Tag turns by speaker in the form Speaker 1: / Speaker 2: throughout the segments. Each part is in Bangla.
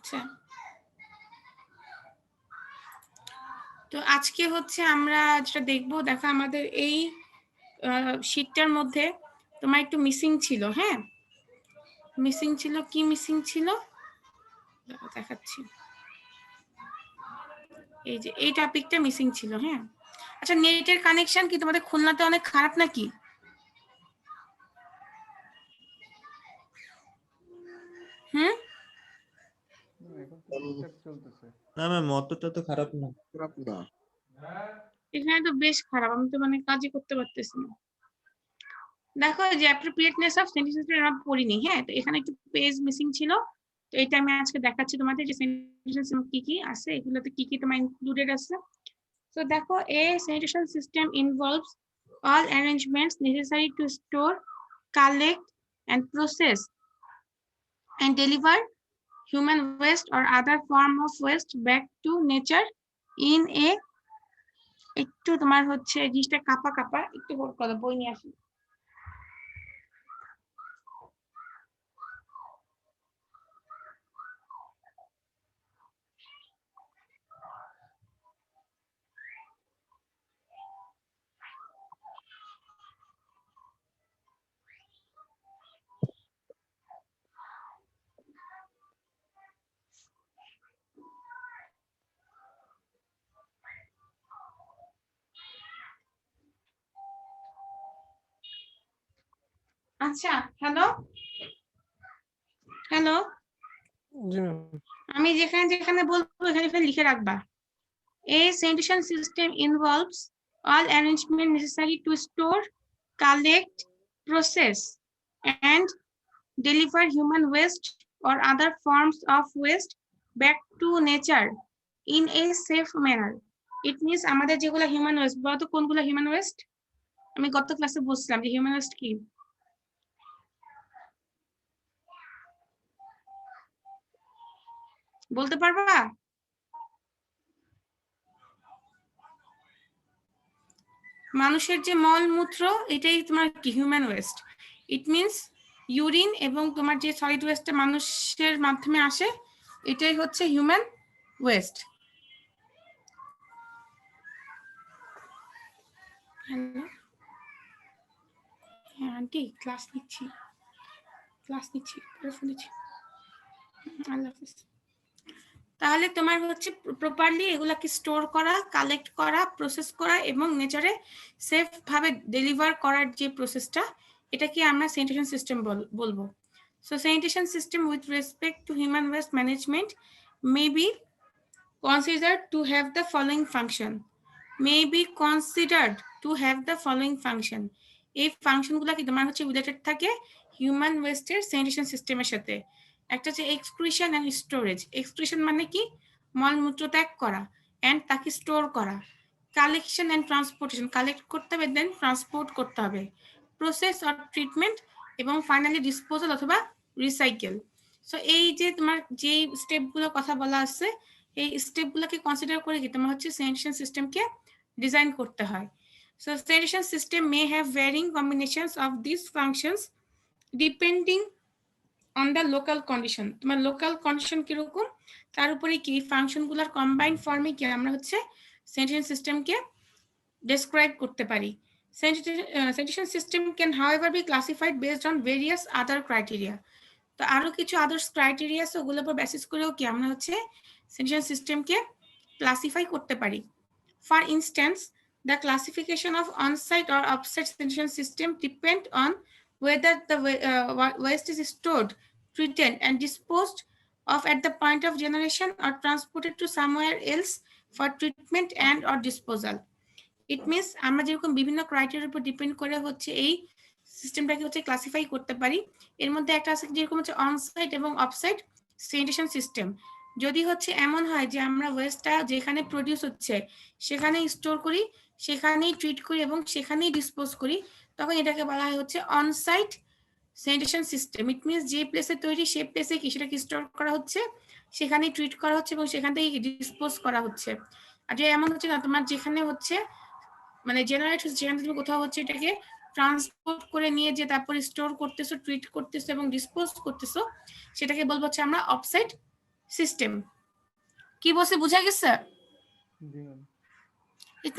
Speaker 1: আচ্ছা, তো আজকে হচ্ছে আমরা যেটা দেখবো, দেখো আমাদের এই শীটটার মধ্যে তোমার একটু মিসিং ছিল। হ্যাঁ, মিসিং ছিল, কি মিসিং ছিল দেখাচ্ছি। এই যে এই টপিকটা মিসিং ছিল। হ্যাঁ, আচ্ছা, নেটের কানেকশন কি তোমাদের খুলনাতে অনেক খারাপ নাকি? হুম,
Speaker 2: না ম্যাম, অতটা তো খারাপ না।
Speaker 1: এখানে তো বেশ খারাপ, আমি তো মানে কাজই করতে পারতেছি না। দেখো যে অ্যাপ্রোপ্রিয়েটনেস অফ সেন্টেন্সেস আমরা পড়িনি। হ্যাঁ, তো এখানে একটু পেজ মিসিং ছিল, তো এটা আমি আজকে দেখাচ্ছি তোমাদের যে সেন্টেন্সেস কি কি আছে, এগুলোতে কি কি তোমার ইনক্লুডেড আছে। So therefore, a sanitation system involves all arrangements necessary to store, collect, and process and deliver human waste or other form of waste back to nature in a একটু তোমার হচ্ছে জিনিসটা কাপা কাপা, একটু হোল্ড করো, বই নিয়ে আসি। আচ্ছা, হ্যালো হ্যালো, আমি যেখানে যেখানে বলবো এখানে লিখে রাখবা। A sanitation system involves all arrangements necessary to store, collect, process, and deliver human waste or other forms of waste back to nature in a safe manner. It means আমাদের যেগুলো হিউম্যান ওয়েস্ট, বলতো কোনগুলো হিউম্যান ওয়েস্ট? আমি গত ক্লাসে বলছিলাম যে হিউম্যান ওয়েস্ট কি, বলতে পারবা? মানুষের যে মলমূত্র, এটাই তোমার কি human West. It means urine এবং তোমার যে সলিড ওয়েস্টটা মানুষের মাধ্যমে আসে, এটাই হচ্ছে হিউম্যান ওয়েস্ট। হ্যালো, হ্যাঁ আন্টি, ক্লাস নিচ্ছি শুনেছি। আল্লাহ হাফেজ। তাহলে তোমার হচ্ছে প্রপারলি এগুলাকে স্টোর করা, কালেক্ট করা, প্রসেস করা এবং নেচারে সেফ ভাবে ডেলিভার করার যে প্রসেসটা, এটাকে আমরা স্যানিটেশন সিস্টেম বলবো। So sanitation system with respect to human waste management may be considered to have the following function. এই ফাংশনগুলো কি তোমার হচ্ছে রিলেটেড থাকে হিউম্যান ওয়েস্টের স্যানিটেশন সিস্টেমের সাথে। একটা হচ্ছে এক্সক্রিশন এন্ড স্টোরেজ। এক্সক্রিশন মানে কি? মলমূত্র ত্যাগ করা, এন্ড তাকে স্টোর করা। কালেকশন এন্ড ট্রান্সপোর্টেশন, কালেক্ট করতে হবে দেন ট্রান্সপোর্ট করতে হবে। প্রসেস অর ট্রিটমেন্ট, এবং ফাইনালি ডিসপোজাল অথবা রিসাইকেল। সো এই যে তোমার যে স্টেপগুলো কথা বলা আছে, এই স্টেপগুলোকে কনসিডার করে কি তোমার হচ্ছে স্যানিটেশন সিস্টেমকে ডিজাইন করতে হয়। So sanitation system may have varying combinations of these functions depending on the local condition. তোমার লোকাল কন্ডিশন কিরকম, তার উপরে কি ফাংশনগুলোর কম্বাইন্ড ফর্মে কি আমরা হচ্ছে স্যানিটেশন সিস্টেমকে ডেসক্রাইব করতে পারি। Sanitation system can however be classified based on various other criteria. তো আরো কিছু আদার্স ক্রাইটেরিয়া আছে, ওগুলোর উপর বেসিস করেও কি আমরা হচ্ছে স্যানিটেশন সিস্টেমকে ক্লাসিফাই করতে পারি। For instance, the classification of on-site or off-site sanitation system depend on whether the waste is stored, treated, and disposed of at the point of generation or transported to somewhere else for treatment and or disposal. It means আমরা যেরকম বিভিন্ন ক্রাইটেরিয়ার উপর ডিপেন্ড করে হচ্ছে এই সিস্টেমটাকে হচ্ছে ক্লাসিফাই করতে পারি। এর মধ্যে একটা আছে যেরকম হচ্ছে অনসাইট এবং অফসাইট স্যানিটেশন সিস্টেম। যদি হচ্ছে এমন হয় যে আমরা ওয়েস্টটা যেখানে প্রডিউস হচ্ছে সেখানেই স্টোর করি, সেখানেই ট্রিট করি এবং সেখানেই ডিসপোজ করি, তখন এটাকে বলা হয় হচ্ছে onsite sanitation system. It means যে প্লেসে তৈরি সেই প্লেসে কি সেটাকে স্টোর করা হচ্ছে, সেখানেই ট্রিট করা হচ্ছে এবং সেখান থেকে ডিসপোজ করা হচ্ছে। আর যে এমন হচ্ছে না তোমার যেখানে হচ্ছে মানে জেনারেট হচ্ছে, যেখান থেকে কোথাও হচ্ছে এটাকে ট্রান্সপোর্ট করে নিয়ে যে তারপরে স্টোর করতেছো, ট্রিট করতেছো এবং ডিসপোজ করতেছো, সেটাকে বলবো হচ্ছে আমরা অফসাইট সিস্টেম। কি বলছে বুঝা গেছে?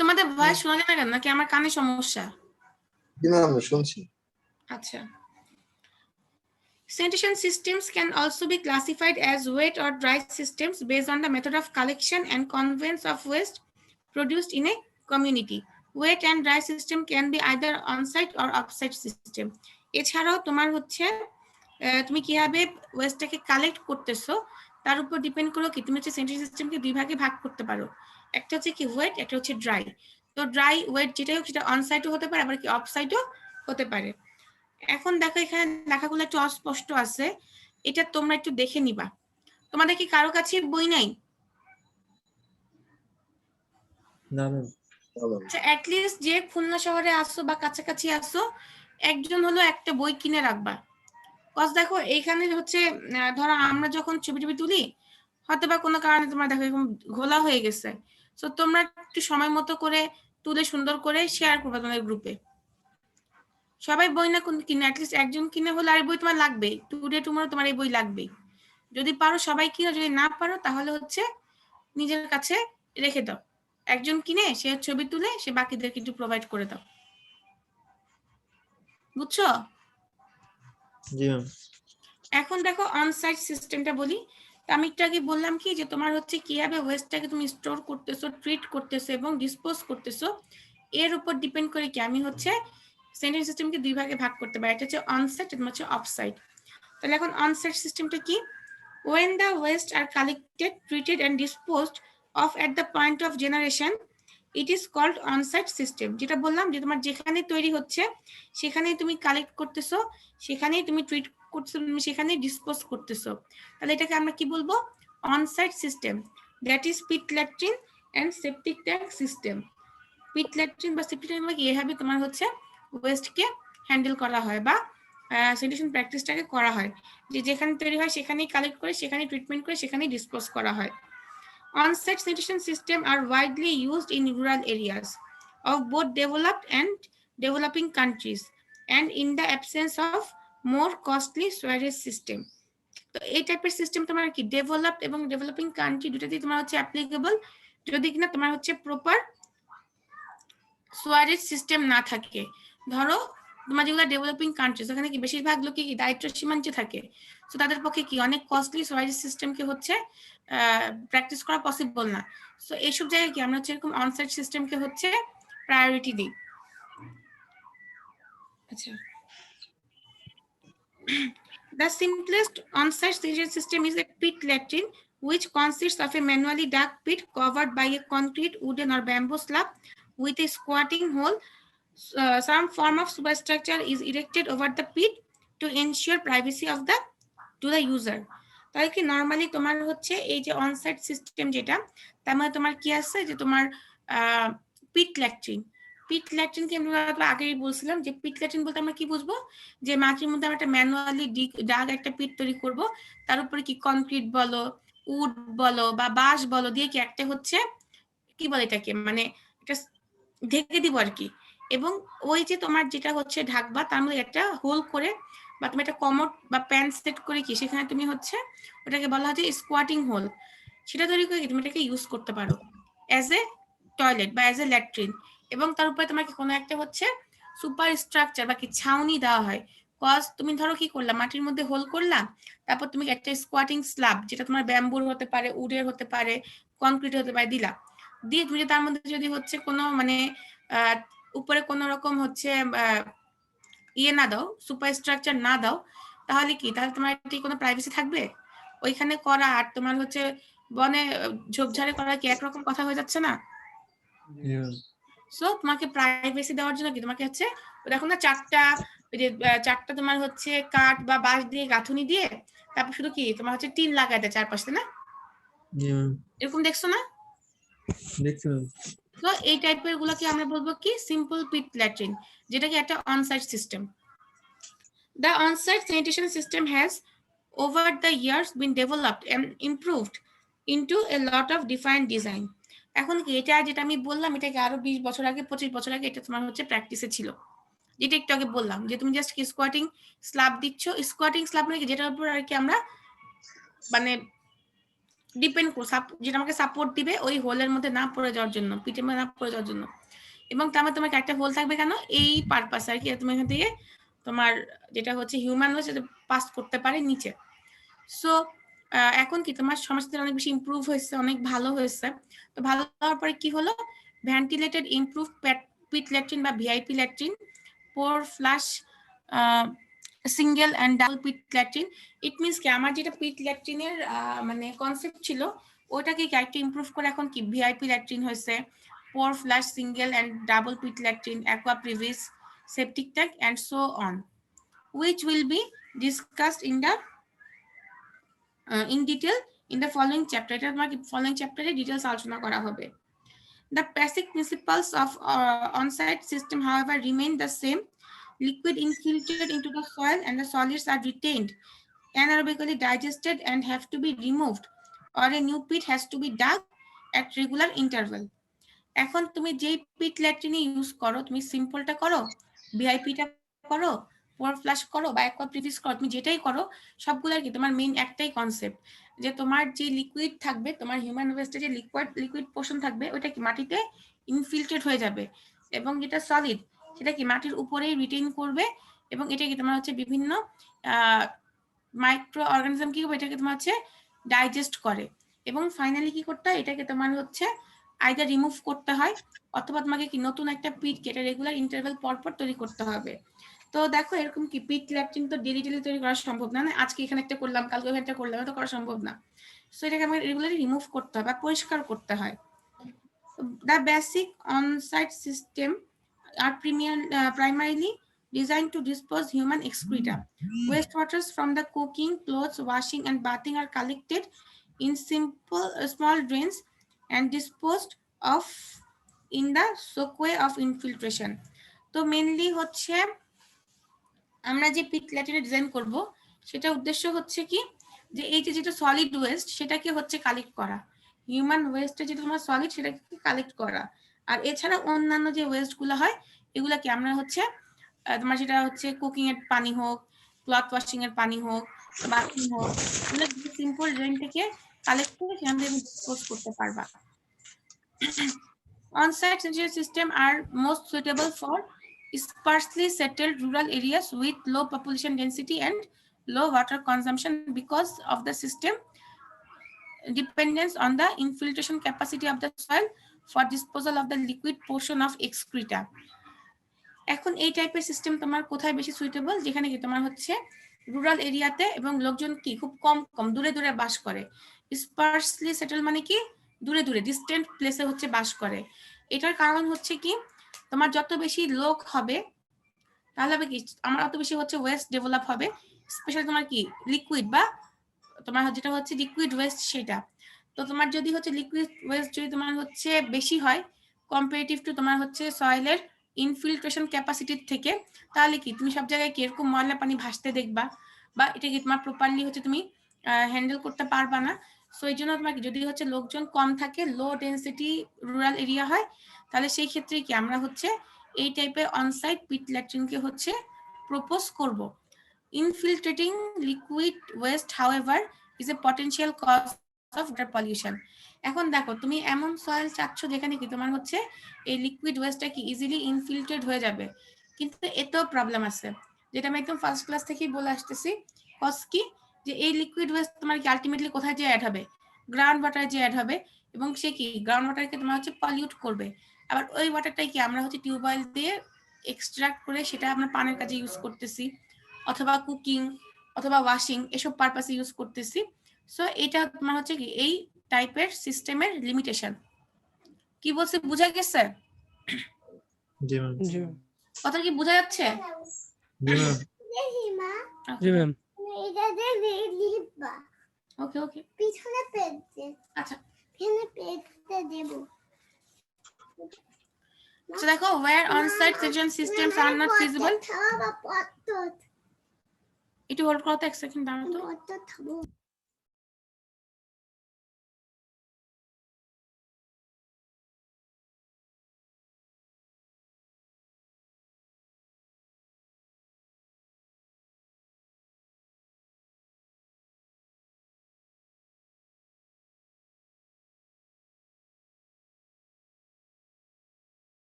Speaker 1: তোমাদের ভয়েস শোনা যায় না কেন, নাকি আমার কানে সমস্যা?
Speaker 3: শুনছি।
Speaker 1: আচ্ছা, sanitation systems can also be classified as wet or dry systems based on the method of collection and conveyance of waste produced in a community. Wet and dry system can be either on-site or off-site system. এছাড়াও তোমার হচ্ছে তুমি কিভাবে ওয়েস্টটাকে কালেক্ট করতেছো তার উপর ডিপেন্ড করে কি তুমি হচ্ছে স্যানিটেশন সিস্টেমকে দুই ভাগে ভাগ করতে পারো। একটা হচ্ছে কি ওয়েট, একটা হচ্ছে ড্রাই। তো ড্রাই ওয়েট যেটাই হোক সেটা অন-সাইটও হতে পারে, আবার কি অফ-সাইটও হতে পারে। এখন দেখো এখানে লেখাগুলো একটু অস্পষ্ট আছে, এটা তোমরা একটু দেখে নিবা। তোমাদের কি কারো কাছে বই নাই?
Speaker 2: না ম্যাম।
Speaker 1: আচ্ছা, অ্যাটলিস্ট যে খুলনা শহরে আসো বা কাছাকাছি আসো, একজন হলো একটা বই কিনে রাখবা। কজ দেখো এইখানে হচ্ছে ধরো আমরা যখন ছবি টবি তুলি, হয়তো বা কোনো কারণে তোমার দেখো এরকম ঘোলা হয়ে গেছে, তো তোমরা একটু সময় মতো করে তুলে সুন্দর করে শেয়ার করবা তোমাদের গ্রুপে। সবাই বই না কিনে, অ্যাটলিস্ট একজন কিনে হলে আর বই তোমার লাগবে, টুডে টুমরো তোমার এই বই লাগবে। যদি পারো সবাই কিনো, যদি না পারো তাহলে হচ্ছে নিজের কাছে রেখে দাও। একজন কিনে সে ছবি তুলে সে বাকিদেরকে একটু প্রোভাইড করে দাও, বুঝছো?
Speaker 2: জি ম্যাম।
Speaker 1: এখন দেখো অনসাইট সিস্টেমটা বলি। আমি একটু আগে বললাম কি যে তোমার হচ্ছে কিভাবে ওয়েস্টটাকে তুমি স্টোর করতেছো, ট্রিট করতেছো এবং ডিসপোজ করতেছো, এর উপর ডিপেন্ড করে কি আমি হচ্ছে স্যানিটেশন সিস্টেমকে দুই ভাগে ভাগ করতে পারি। এটা হচ্ছে অনসাইট, এটা হচ্ছে অফসাইট। তাহলে এখন অনসাইট সিস্টেমটা কি? When the waste are collected, treated and disposed of at the point of generation, it is called on-site system. যেটা বললাম যে তোমার যেখানে তৈরি হচ্ছে সেখানেই তুমি কালেক্ট করতেছো, সেখানেই তুমি ট্রিট করতেছো, তুমি সেখানেই ডিসপোজ করতেছো। তাহলে এটাকে আমরা কি বলবো? On site system. That is pit latrine and septic tank system. Pit latrine বা সেপটিক ট্যাঙ্ক এভাবে তোমার হচ্ছে ওয়েস্টকে হ্যান্ডেল করা হয় বা স্যানিটেশন প্র্যাকটিসটাকে করা হয়, যে যেখানে তৈরি হয় সেখানেই কালেক্ট করে, সেখানেই ট্রিটমেন্ট করে, সেখানেই ডিসপোজ করা হয়। On-site sanitation systems are widely used in rural areas of both developed and developing countries and in the absence of more costly sewage system. তো এই টাইপের সিস্টেম তোমার কি ডেভেলপড এবং ডেভেলপিং কান্ট্রি দুটাতেই তোমার হচ্ছে অ্যাপ্লিকেবল, যদি কিনা তোমার হচ্ছে প্রপার সোয়ারেজ সিস্টেম না থাকে। ধরো তোমার যেগুলো ডেভেলপিং কান্ট্রিজ, ওখানে কি বেশিরভাগ লোকে কি দারিদ্র সীমান্তে থাকে, তো তাদের পক্ষে কি অনেক কস্টলি সোয়ারেজ সিস্টেমকে হচ্ছে প্র্যাকটিস করা পসিবল না। সো এইসব জায়গায় কি আমরা হচ্ছে এরকম অনসাইট সিস্টেমকে হচ্ছে প্রায়োরিটি দিই। আচ্ছা, the simplest on-site sanitation system is a pit latrine, which consists of a manually dug pit covered by a concrete, wooden or bamboo slab with a squatting hole. Some form of superstructure is erected over the pit to ensure privacy of the to the user. তাহলে কি নরমালি তোমার হচ্ছে এই যে অনসাইট সিস্টেম যেটা, তার মানে তোমার কি আছে যে তোমার পিট ল্যাট্রিন। পিট ল্যাট্রিনকে আমরা আগেই বলছিলাম যে পিট ল্যাট্রিন বলতে আমরা কি বুঝবো, যে মাটির মধ্যে আমরা একটা ম্যানুয়ালি ডাগ একটা পিট তৈরি করব, তার উপরে কি কনক্রিট বলো, উড বলো বা বাঁশ বলো দিয়ে কি একটা হচ্ছে কি বলে এটাকে, মানে এটা ঢেকে দিব আর কি। এবং ওই যে তোমার যেটা হচ্ছে ঢাকবা তার মধ্যে একটা হোল করে বা তুমি একটা কমোড বা প্যান সেট করে কি সেখানে তুমি হচ্ছে ওটাকে বলা হয় যে স্কোয়াটিং হোল, সেটা তৈরি করে কি তুমি এটাকে ইউজ করতে পারো অ্যাজ এ টয়লেট বা অ্যাজ এ ল্যাট্রিন। এবং তার উপরে তোমাকে কোনো একটা হচ্ছে সুপার স্ট্রাকচার বা কি ছাউনি দেওয়া হয়। কজ তুমি ধরো কি করলাম, মাটির মধ্যে হোল করলাম, তারপর তুমি একটা স্কোয়াটিং স্ল্যাব যেটা তোমার ব্যাম্বুর হতে পারে, উডের হতে পারে, কনক্রিট হতে পারে দিলা, দিয়ে তুমি তার মধ্যে যদি হচ্ছে কোনো মানে উপরে কোনো রকম হচ্ছে ইয়ে না দাও, সুপার স্ট্রাকচার না দাও, তাহলে কি, তাহলে তোমার এটি কোনো প্রাইভেসি থাকবে? ওইখানে করা আর তোমার হচ্ছে বনে ঝোপঝাড়ে করা কি একরকম কথা হয়ে যাচ্ছে না? সো তোমাকে প্রাইভেসি দেওয়ার জন্য কি তোমাকে হচ্ছে দেখো না চারটা তোমার হচ্ছে কাঠ বা বাঁশ দিয়ে গাঁথুনি দিয়ে তারপর শুধু কি তোমার হচ্ছে টিন লাগাই দেয় চারপাশে না, এরকম দেখছো না? তো এই টাইপের গুলোকে আমরা বলবো কি সিম্পল পিট ল্যাট্রিন, যেটা কি একটা onsite system. The on-site sanitation system has over the years been developed and improved into a lot of different design. এখন কি এটা যেটা আমি বললাম এটাকে আরো 20 বছর আগে 25 বছর আগে এটা তোমার হচ্ছে প্র্যাকটিসে ছিল, যেটা একটু আগে বললাম যে তুমি জাস্ট স্কোয়াটিং স্ল্যাব দিচ্ছ। স্কোয়াটিং স্ল্যাব মানে যেটার উপর আর কি আমরা মানে ডিপেন্ড যেটা আমাকে সাপোর্ট দিবে ওই হোলের মধ্যে না পড়ে যাওয়ার জন্য, পিঠের মধ্যে না পড়ে যাওয়ার জন্য। এবং তার মধ্যে তোমার একটা হোল থাকবে কেন, এই পারপাস আর কি, তুমি এখান থেকে তোমার যেটা হচ্ছে হিউম্যান ওয়েস্ট সেটা পাস করতে পারে নিচে। সো এখন কি তোমার সমস্যাটা অনেক বেশি ইমপ্রুভ হয়েছে, অনেক ভালো হয়েছে। তো ভালো হওয়ার পরে কি হলো, ভেন্টিলেটেড ইমপ্রুভ পিট ল্যাট্রিন বা VIP latrine, pour flush single and double pit latrine. It means কি আমার যেটা পিট ল্যাট্রিনের মানে কনসেপ্ট ছিল ওটাকে একটু ইমপ্রুভ করে এখন কি ভিআইপি ল্যাট্রিন হয়েছে, pour flush single and double pit latrine, aqua privies, septic tank and so on, which will be discussed in detail in the following chapter. এটা তোমাকে following chapter details আলোচনা করা হবে. The basic principles of on-site system, however, remain the same. Liquid infiltrated into the soil and the solids are retained, anaerobically digested and have to be removed, or a new pit has to be dug at regular interval. এখন তুমি যেই পিট ল্যাট্রিন ইউজ করো, তুমি সিম্পলটা করো, ভিআইপিটা করো, পোর ফ্লাশ করো বা অ্যাকোয়া প্রিভিস করো, তুমি যেটাই করো সবগুলোর কি তোমার মেইন একটাই কনসেপ্ট, যে তোমার যে লিকুইড থাকবে, তোমার হিউম্যান ওয়েস্টে যে লিকুইড পোর্শন থাকবে ওইটা কি মাটিতে ইনফিল্ট্রেট হয়ে যাবে, এবং যেটা সলিড সেটা কি মাটির উপরেই রিটেইন করবে, এবং এটা কি তোমার হচ্ছে বিভিন্ন মাইক্রো অর্গানিজম কি করবে, এটাকে তোমার হচ্ছে ডাইজেস্ট করে, এবং ফাইনালি কি করতে হয়, এটাকে তোমার হচ্ছে আইদার রিমুভ করতে হয় অথবা তোমাকে কি নতুন একটা পিট কেটে রেগুলার ইন্টারভ্যাল পরপর তৈরি করতে হবে। তো দেখো এরকম কি পিট ল্যাট্রিন তো ডেলি তৈরি করা সম্ভব না, আজকে এখানে একটা করলাম কালকে ওখানে একটা করলাম, এটা করা সম্ভব না। সো এটাকে আমাকে রেগুলারলি রিমুভ করতে হয় বা পরিষ্কার করতে হয়। The basic on-site system are primarily designed to dispose human excreta. Wastewaters from the cooking, clothes, washing, and bathing are collected in simple small drains and disposed of in the sockway of infiltration. তো মেইনলি হচ্ছে আমরা যে পিট ল্যাট্রিন ডিজাইন করব সেটা উদ্দেশ্য হচ্ছে কি, যে এই যে যেটা সলিড ওয়েস্ট সেটাকে হচ্ছে কালেক্ট করা, হিউম্যান ওয়েস্টে যেটা তোমার সলিড সেটাকে কালেক্ট করা, আর এছাড়া অন্যান্য যে ওয়েস্টগুলো হয় এগুলাকে আমরা হচ্ছে তোমার সেটা হচ্ছে কুকিং এর পানি হোক, ক্লথ ওয়াশিং এর পানি হোক, বাথিং হোক, এগুলো সিম্পল ড্রেন থেকে কালেক্ট করে সেখান থেকে ডিসপোজ করতে পারবা। On-site sanitation system are most suitable for sparsely settled rural areas with low population density and low water consumption because of the system dependence on the infiltration capacity of the soil for disposal of the liquid portion of excreta. এখন এই টাইপের সিস্টেম তোমার কোথায় বেশি সুইটেবল, যেখানে কি তোমার হচ্ছে রুরাল এরিয়াতে এবং লোকজন কি খুব কম দূরে বাস করে। স্পার্সলি সেটেল মানে কি দূরে ডিস্টেন্ট প্লেসে হচ্ছে বাস করে। এটার কারণ হচ্ছে কি, তোমার যত বেশি লোক হবে তাহলে হবে কি আমার অত বেশি হচ্ছে ওয়েস্ট ডেভেলপ হবে, স্পেশালি তোমার কি লিকুইড বা তোমার যেটা হচ্ছে লিকুইড ওয়েস্ট সেটা। তো তোমার যদি হচ্ছে লিকুইড ওয়েস্ট যদি তোমার হচ্ছে বেশি হয় কম্পারেটিভ টু তোমার হচ্ছে সয়েলের ইনফিল্ট্রেশন ক্যাপাসিটির থেকে, তাহলে কি তুমি সব জায়গায় কিরকম ময়লা পানি ভাসতে দেখবা, বা এটা কি তোমার প্রপারলি হচ্ছে তুমি হ্যান্ডেল করতে পারবা না। সো এই জন্য তোমার যদি হচ্ছে লোকজন কম থাকে, লো ডেন্সিটি রুরাল এরিয়া হয়, তাহলে সেই ক্ষেত্রে কি আমরা হচ্ছে এই টাইপের অনসাইট পিট ল্যাট্রিনকে হচ্ছে প্রপোজ করব। Infiltrating liquid waste, however, is a potential cause of water pollution. এখন দেখো তুমি এমন সয়েল চাচ্ছ যেখানে কি তোমার হচ্ছে এই লিকুইড ওয়েস্টটা কি ইজিলি ইনফিল্ট্রেট হয়ে যাবে, কিন্তু এতেও প্রবলেম আছে, যেটা আমি একদম ফার্স্ট ক্লাস থেকেই বলে আসতেছি। কজ কি, যে এই লিকুইড ওয়েস্ট তোমার কি আলটিমেটলি কোথায় যে অ্যাড হবে, গ্রাউন্ড ওয়াটারে যে অ্যাড হবে, এবং সে কি গ্রাউন্ড ওয়াটারকে তোমার হচ্ছে পলিউট করবে। আবার ওই ওয়াটারটাই কি আমরা হচ্ছে টিউবওয়েল দিয়ে এক্সট্রাক্ট করে সেটা আমরা পানের কাজে ইউজ করতেছি, অথবা কুকিং অথবা ওয়াশিং এসব পারপাসে ইউজ করতেছি। সো এটা তোমার হচ্ছে কি এই টাইপের সিস্টেমের লিমিটেশন। কি বলছি বুঝা গেছে?
Speaker 2: জি ম্যাম।
Speaker 4: জি
Speaker 1: কথা কি বোঝা যাচ্ছে?
Speaker 2: জি ম্যাম।
Speaker 4: জি ম্যাম।
Speaker 1: ওকে ওকে
Speaker 5: পিছনে পেজ দে,
Speaker 1: আচ্ছা
Speaker 5: পিছনে পেজটা দেব।
Speaker 1: So দেখো where on-site sanitation systems are not feasible, একটু হোল্ড করো তো এক সেকেন্ড দাঁড়াও তো।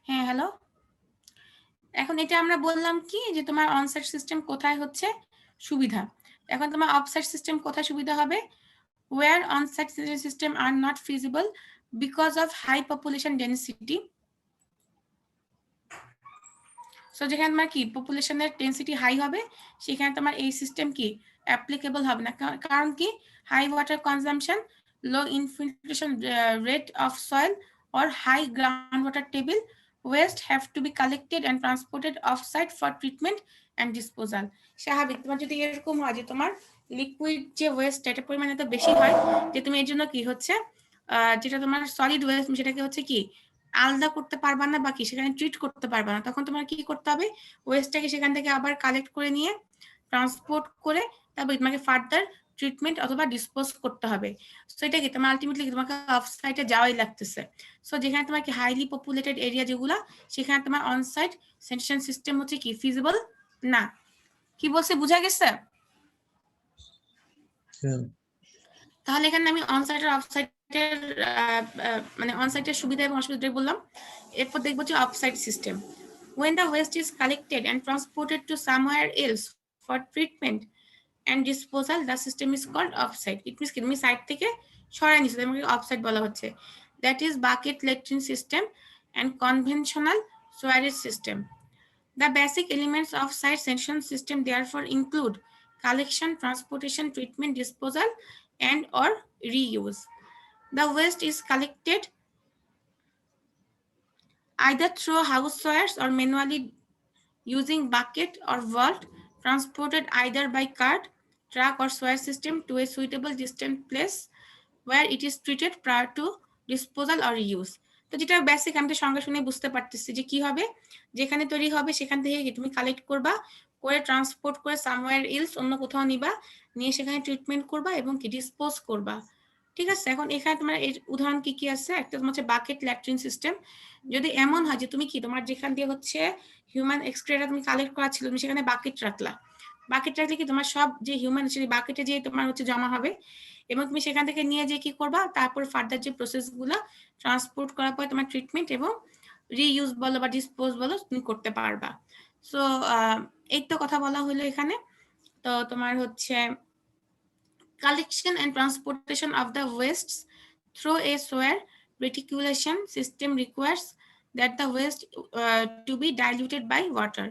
Speaker 1: হ্যাঁ, হ্যালো। এখন এটা আমরা বললাম কি যে তোমার অনসাইট সিস্টেম কোথায় হচ্ছে সুবিধা। এখন তোমার অফসাইট সিস্টেম কোথায় সুবিধা হবে? where on-site system are not feasible because of high population density. So যেখানে তোমার কি পপুলেশনের ডেন্সিটি হাই হবে সেখানে তোমার এই সিস্টেম কি অ্যাপ্লিকেবল হবে না। কারণ কি high water consumption, low infiltration rate of soil or high groundwater table, waste have to be collected and transported off-site for treatment and disposal. স্বাভাবিক তোমার যদি এরকম হয় যে তোমার লিকুইড যে ওয়েস্ট এটা পরিমাণ এত বেশি হয় যে তুমি এর জন্য কি হচ্ছে যেটা তোমার সলিড ওয়েস্ট সেটাকে হচ্ছে কি আলাদা করতে পারবা না বা কি সেখানে ট্রিট করতে পারবা না, তখন তোমার কি করতে হবে ওয়েস্টটাকে সেখান থেকে আবার কালেক্ট করে নিয়ে ট্রান্সপোর্ট করে তারপর তোমাকে ফার্দার ট্রিটমেন্ট অথবা ডিসপোজ করতে হবে। সো এটা কি তোমার আলটিমেটলি তোমাকে অফ সাইটে যাওয়াই লাগতেছে। সো যেখানে তোমার কি হাইলি পপুলেটেড এরিয়া যেগুলো সেখানে তোমার অন সাইট স্যানিটেশন সিস্টেম হচ্ছে কি ফিজিবল না। কি বলছে বুঝা গেছে? তাহলে এখানে আমি অন সাইট আর অফ সাইটের মানে অন সাইটের সুবিধা এবং অসুবিধা বললাম। এরপর দেখবো যে of sight system. When the waste is collected and transported to somewhere else for treatment and disposal, the system is called offsite. It means তুমি সাইট থেকে সরাই নিছো, তোমাকে অফসাইট বলা হচ্ছে। That is bucket latrine system and conventional sewerage system. The basic elements of site sanitation system therefore include collection, transportation, treatment, disposal, and or reuse. The waste is collected either through house sewers or manually using bucket or vault, transported either by cart, truck or sewer system to a suitable distant place where it is treated prior to disposal or reuse. তো যেটা বেসিক আমি তো সঙ্গে শুনে বুঝতে পারতেছি যে কি হবে, যেখানে তৈরি হবে সেখান থেকে তুমি কালেক্ট করবা, করে ট্রান্সপোর্ট করে সামওয়্যার এলস অন্য কোথাও নিবা, নিয়ে সেখানে ট্রিটমেন্ট করবা এবং কি ডিসপোজ করবা। ঠিক আছে, এখন এখানে তোমার এর উদাহরণ কি কি আছে? একটা তোমার হচ্ছে বাকেট ল্যাট্রিন সিস্টেম। যদি এমন হয় যে তুমি কি তোমার যেখান দিয়ে হচ্ছে হিউম্যান এক্সক্রেটা তুমি কালেক্ট করা ছিল, তুমি সেখানে বাকেট রাখলা, বাকেট রাখলে কি তোমার সব যে হিউম্যান সেই বাকেটে যে তোমার হচ্ছে জমা হবে এবং তুমি সেখান থেকে নিয়ে যে কি করবা তারপর ফার্দার যে প্রসেসগুলো ট্রান্সপোর্ট করার পর তোমার ট্রিটমেন্ট এবং রিইউজ বলো বা ডিসপোজ বলো তুমি করতে পারবা। সো এই তো কথা বলা হলো এখানে। তো তোমার হচ্ছে collection and transportation of the wastes through a sewer reticulation system requires that the waste to be diluted by water.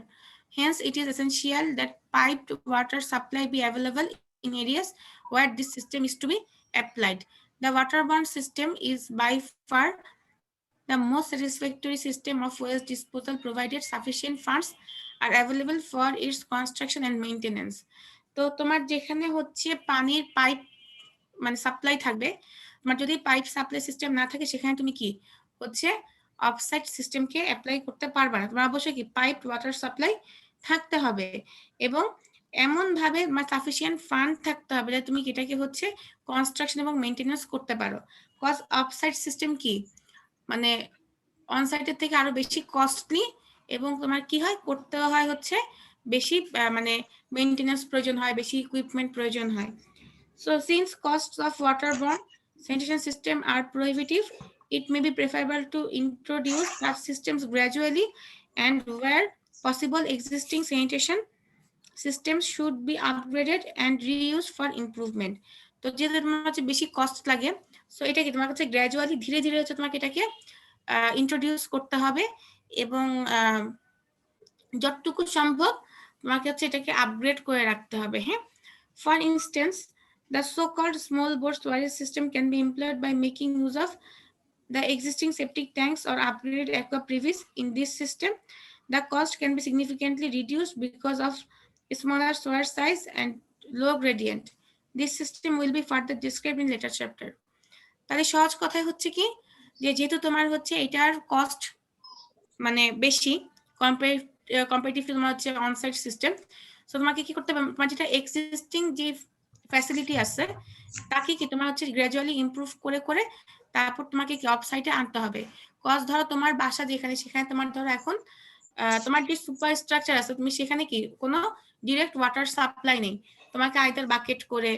Speaker 1: Hence, it is essential that piped water supply be available in areas where this system is to be applied. The waterborne system is by far the most satisfactory system of waste disposal, provided sufficient funds are available for its construction and maintenance. তো তোমার যেখানে হচ্ছে পানির পাইপ মানে সাপ্লাই থাকবে, তোমার যদি পাইপ সাপ্লাই সিস্টেম না থাকে সেখানে তুমি কি হচ্ছে অফসাইট সিস্টেমকে অ্যাপ্লাই করতে পারবে না। তোমার অবশ্যই কি পাইপ ওয়াটার সাপ্লাই থাকতে হবে এবং এমন ভাবে সাফিসিয়েন্ট ফান্ড থাকতে হবে যে তুমি এটাকে হচ্ছে কনস্ট্রাকশন এবং মেইনটেনেন্স করতে পারো। কজ অফসাইট সিস্টেম কি মানে অনসাইটের থেকে আরো বেশি কস্টলি এবং তোমার কি হয় করতে হয় হচ্ছে বেশি মানে মেইনটেনেন্স প্রয়োজন হয়, বেশি ইকুইপমেন্ট প্রয়োজন হয়। So since costs of waterborne sanitation system are prohibitive, it may be preferable to introduce such systems gradually, and where possible existing sanitation systems should be upgraded and reused for improvement. তো যেটা তোমার হচ্ছে বেশি কস্ট লাগে সো এটা কি তোমার কাছে গ্র্যাজুয়ালি ধীরে ধীরে হচ্ছে তোমাকে এটাকে ইন্ট্রোডিউস করতে হবে এবং যতটুকু সম্ভব তোমাকে হচ্ছে এটাকে আপগ্রেড করে রাখতে হবে। হ্যাঁ, for instance the so-called small bore storage system can be employed by making use of the existing septic tanks or upgraded aqua previs. In this system, the cost can be significantly reduced because of smaller sewer size and low gradient. This system will be further described in later chapter. তাহলে সহজ কথাই হচ্ছে কি যে যেহেতু তোমার হচ্ছে এটার কস্ট মানে বেশি কম্পারেটিভলি তোমার হচ্ছে অনসাইট সিস্টেম, সো তোমাকে কি করতে হবে তোমার যেটা এক্সিস্টিং যে ফ্যাসিলিটি আছে তাকে কি তোমার হচ্ছে গ্র্যাজুয়ালি ইমপ্রুভ করে করে তারপর তোমাকে কি অফসাইটে আনতে হবে। কজ ধরো তোমার বাসা যেখানে সেখানে তোমার ধরো এখন তোমার যে সুপার স্ট্রাকচার আছে তুমি সেখানে কি কোনো ডিরেক্ট ওয়াটার সাপ্লাই নেই, তোমাকে আইদার বাকেট করে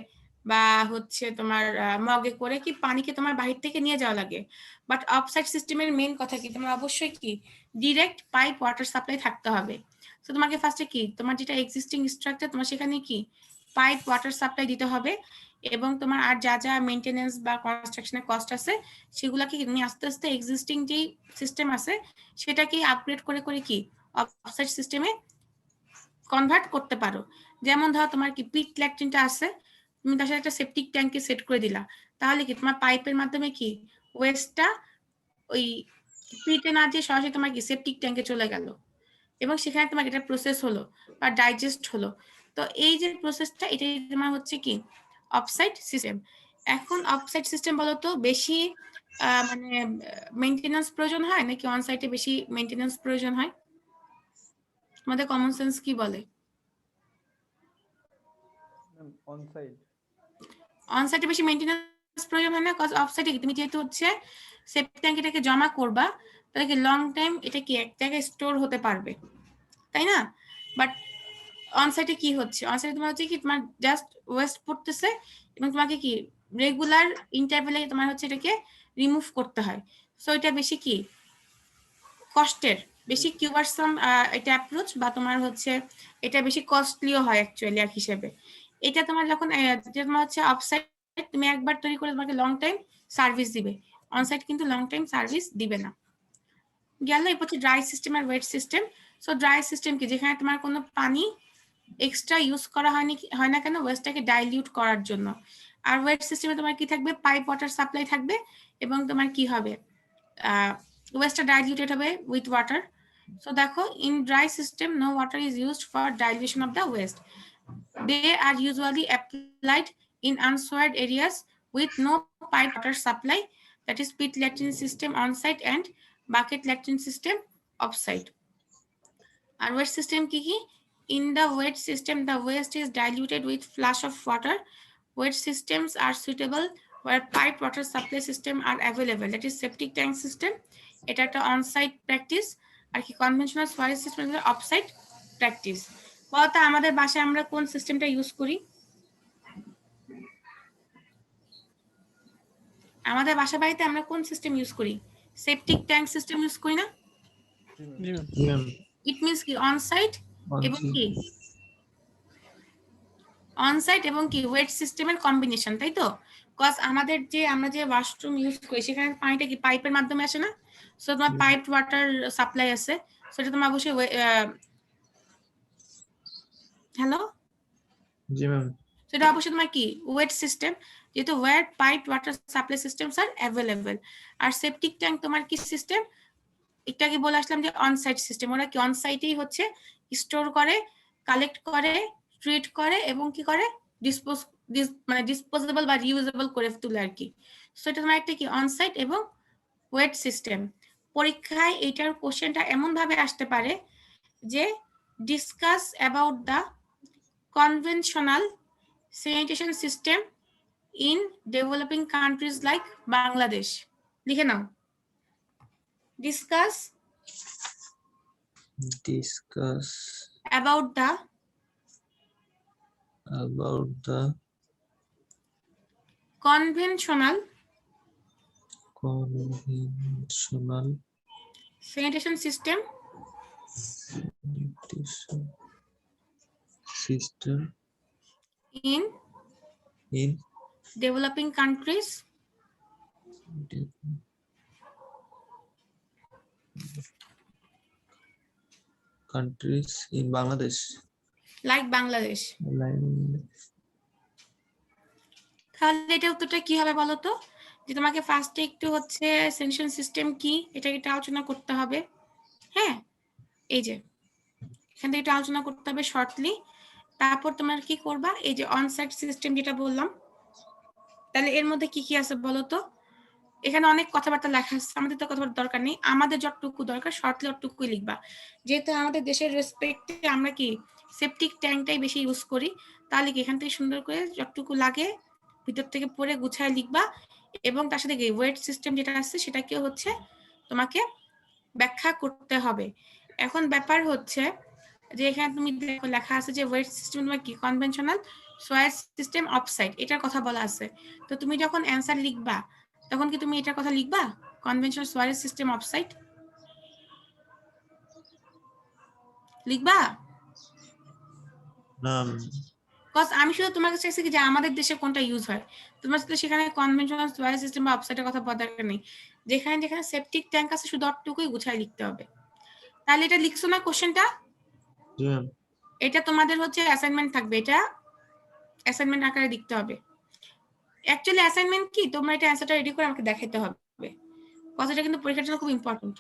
Speaker 1: বা হচ্ছে তোমার মগে করে কি পানিকে তোমার বাহির থেকে নিয়ে যাওয়া লাগে। বাট অফসাইট সিস্টেমের মেইন কথা কি, তোমার অবশ্যই কি ডিরেক্ট পাইপ ওয়াটার সাপ্লাই থাকতে হবে। তো তোমাকে ফার্স্টে কি তোমার যেটা এক্সিস্টিং স্ট্রাকচার তোমার সেখানে কি পাইপ ওয়াটার সাপ্লাই দিতে হবে, এবং তোমার আর যা যা মেইনটেনেন্স বা কনস্ট্রাকশনের কস্ট আছে সেগুলোকে তুমি আস্তে আস্তে এক্সিস্টিং যেই সিস্টেম আছে সেটাকে আপগ্রেড করে করে কি অফসাইট সিস্টেমে কনভার্ট করতে পারো। যেমন ধরো তোমার কি পিট ল্যাট্রিনটা আছে, তুমি তার সাথে একটা সেপটিক ট্যাঙ্কে সেট করে দিলা, তাহলে কি তোমার পাইপের মাধ্যমে কি ওয়েস্টটা ওই পিটে না দিয়ে সরাসরি তোমার কি সেপটিক ট্যাঙ্কে চলে গেল, এবং সেখানে তোমার এটা প্রসেস হলো বা ডাইজেস্ট হলো। তো এই যে প্রসেসটা এটাই তোমার হচ্ছে কি অফসাইট সিস্টেম। এখন অফসাইট সিস্টেম বলতো বেশি মানে মেইনটেনেন্স প্রয়োজন হয় নাকি অনসাইটে বেশি মেইনটেনেন্স প্রয়োজন হয়? তোমাদের কমন সেন্স কি বলে? অনসাইটে বেশি মেইনটেনেন্স প্রয়োজন হয় না, কজ অফসাইটে তুমি যেহেতু হচ্ছে সেপটিক ট্যাঙ্ক এটাকে জমা করবা, তাহলে কি লং টাইম এটা কি এক জায়গায় স্টোর হতে পারবে, তাই না? বাট অনসাইটে কি হচ্ছে, অনসাইটে তোমার হচ্ছে কি তোমার জাস্ট ওয়েস্ট পড়তেছে এবং তোমাকে কি রেগুলার ইন্টারভ্যালে তোমার হচ্ছে এটাকে রিমুভ করতে হয়। সো এটা বেশি কি কষ্টের, বেশি কিউবারসাম এটা অ্যাপ্রোচ, বা তোমার হচ্ছে এটা বেশি কস্টলিও হয় অ্যাকচুয়ালি এক হিসেবে। এটা তোমার যখন তোমার হচ্ছে অফসাইট তুমি একবার তৈরি করে তোমাকে লং টাইম সার্ভিস দিবে, অনসাইট কিন্তু লং টাইম সার্ভিস দিবে না। গেল এরপর হচ্ছে ড্রাই সিস্টেম আর wet system. So dry system কি যেখানে তোমার কোনো পানি এক্সট্রা ইউজ করা হয় না কেন ওয়েস্টটাকে ডাইলিউট করার জন্য। আর ওয়েট সিস্টেমে তোমার কি থাকবে পাইপ ওয়াটার সাপ্লাই থাকবে, এবং তোমার কি হবে ওয়েস্টটা ডাইলিউটেড হবে উইথ ওয়াটার। সো দেখো in dry system no water is used for dilution of the waste, they are usually applied in unsoiled areas with no pipe water supply, that is pit latrine system on site and bucket latrine system off site. Our wet system kiki, in the wet system the waste is diluted with flash of water. Wet systems are suitable where pipe water supply system are available, that is septic tank system, এটা একটা on site practice, আর কি conventional soil system off site practice। বলতো আমাদের বাসায় আমরা কোন সিস্টেমটা ইউজ করি? আমাদের বাসা বাড়িতে আমরা কোন সিস্টেম ইউজ করি? সেপটিক ট্যাঙ্ক সিস্টেম ইউজ করি না?
Speaker 2: জি ম্যাম।
Speaker 1: ইট মিন্স কি অন সাইট এবং কি অন সাইট এবং কি ওয়েট সিস্টেমের কম্বিনেশন, তাই তো? কজ আমাদের যে আমরা যে ওয়াশরুম ইউজ করি সেখানে পানিটা কি পাইপের মাধ্যমে আসে না? সো তোমার পাইপ ওয়াটার সাপ্লাই আছে, সেটা তোমার অবশ্যই হ্যালো
Speaker 2: জি ম্যাম।
Speaker 1: সেটা অবশ্যই তোমার কি ওয়েট সিস্টেম, যেহেতু wet pipe water supply systems are available. আর সেপটিক ট্যাঙ্ক তোমার কি সিস্টেম, একটু আগে বলে আসলাম যে অনসাইট সিস্টেম, ওরা কি অনসাইটেই হচ্ছে স্টোর করে, কালেক্ট করে, ট্রিট করে এবং কি করে মানে ডিসপোজেবল বা রিউজেবল করে তুলে আর কি। সো এটা তোমার একটা কি অনসাইট এবং ওয়েট সিস্টেম। পরীক্ষায় এইটার কোশ্চেনটা এমন ভাবে আসতে পারে যে discuss about the conventional sanitation system in developing countries like Bangladesh. লিখে নাও, discuss about the conventional sanitation system in developing countries
Speaker 2: in Bangladesh
Speaker 1: like Bangladesh। তাহলে এটা উত্তরটা কি হবে বলো তো? যে তোমাকে ফার্স্টে একটু হচ্ছে স্যানিটেশন সিস্টেম কি এটা একটু আলোচনা করতে হবে। হ্যাঁ, এই যে এখান থেকে একটু আলোচনা করতে হবে শর্টলি। তারপর তোমার কি করবা, এই যে অনসাইট সিস্টেম যেটা বললাম, তাহলে এর মধ্যে কি কি আছে বলো তো? এখানে অনেক কথাবার্তা লেখা আছে, আমাদের তো কথাবার্তা দরকার নেই, আমাদের যতটুকু দরকার শর্টলি অতটুকুই লিখবা। যেহেতু আমাদের দেশের রেসপেক্টে আমরা কি সেপটিক ট্যাঙ্কটাই বেশি ইউজ করি, তাহলে কি এখান থেকে সুন্দর করে যতটুকু লাগে ভিতর থেকে পড়ে গুছায় লিখবা, এবং তার সাথে কি ওয়েট সিস্টেম যেটা আছে সেটাকেও হচ্ছে তোমাকে ব্যাখ্যা করতে হবে। এখন ব্যাপার হচ্ছে যে এখানে তুমি লেখা আছে যে ওয়েট সিস্টেম তোমার কি কনভেনশনাল সোয়ার সিস্টেম অফসাইট, এটার কথা বলা আছে। তো তুমি যখন অ্যান্সার লিখবা তখন কি তুমি এটার কথা লিখবা, কনভেনশনাল সোয়ার সিস্টেম অফসাইট লিখবা?
Speaker 2: না
Speaker 1: কজ আমি শুধু তোমার কাছে চাইছি কি যে আমাদের দেশে কোনটা ইউজ হয়, তোমার সাথে সেখানে কনভেনশনাল সোয়ার সিস্টেম বা অফসাইটের কথা বলার দরকার নেই। যেখানে যেখানে সেপটিক ট্যাঙ্ক আছে শুধু অতটুকুই গুছাই লিখতে হবে। তাহলে এটা লিখছো না কোশ্চেনটা?
Speaker 2: জি ম্যাম।
Speaker 1: এটা তোমাদের হচ্ছে অ্যাসাইনমেন্ট থাকবে, এটা অ্যাসাইনমেন্ট আকারে লিখতে হবে। অ্যাকচুয়ালি অ্যাসাইনমেন্ট কি, তোমরা এটা অ্যান্সারটা রেডি করে আমাকে দেখাতে হবে, কথাটা কিন্তু পরীক্ষার জন্য খুব ইম্পর্টেন্ট।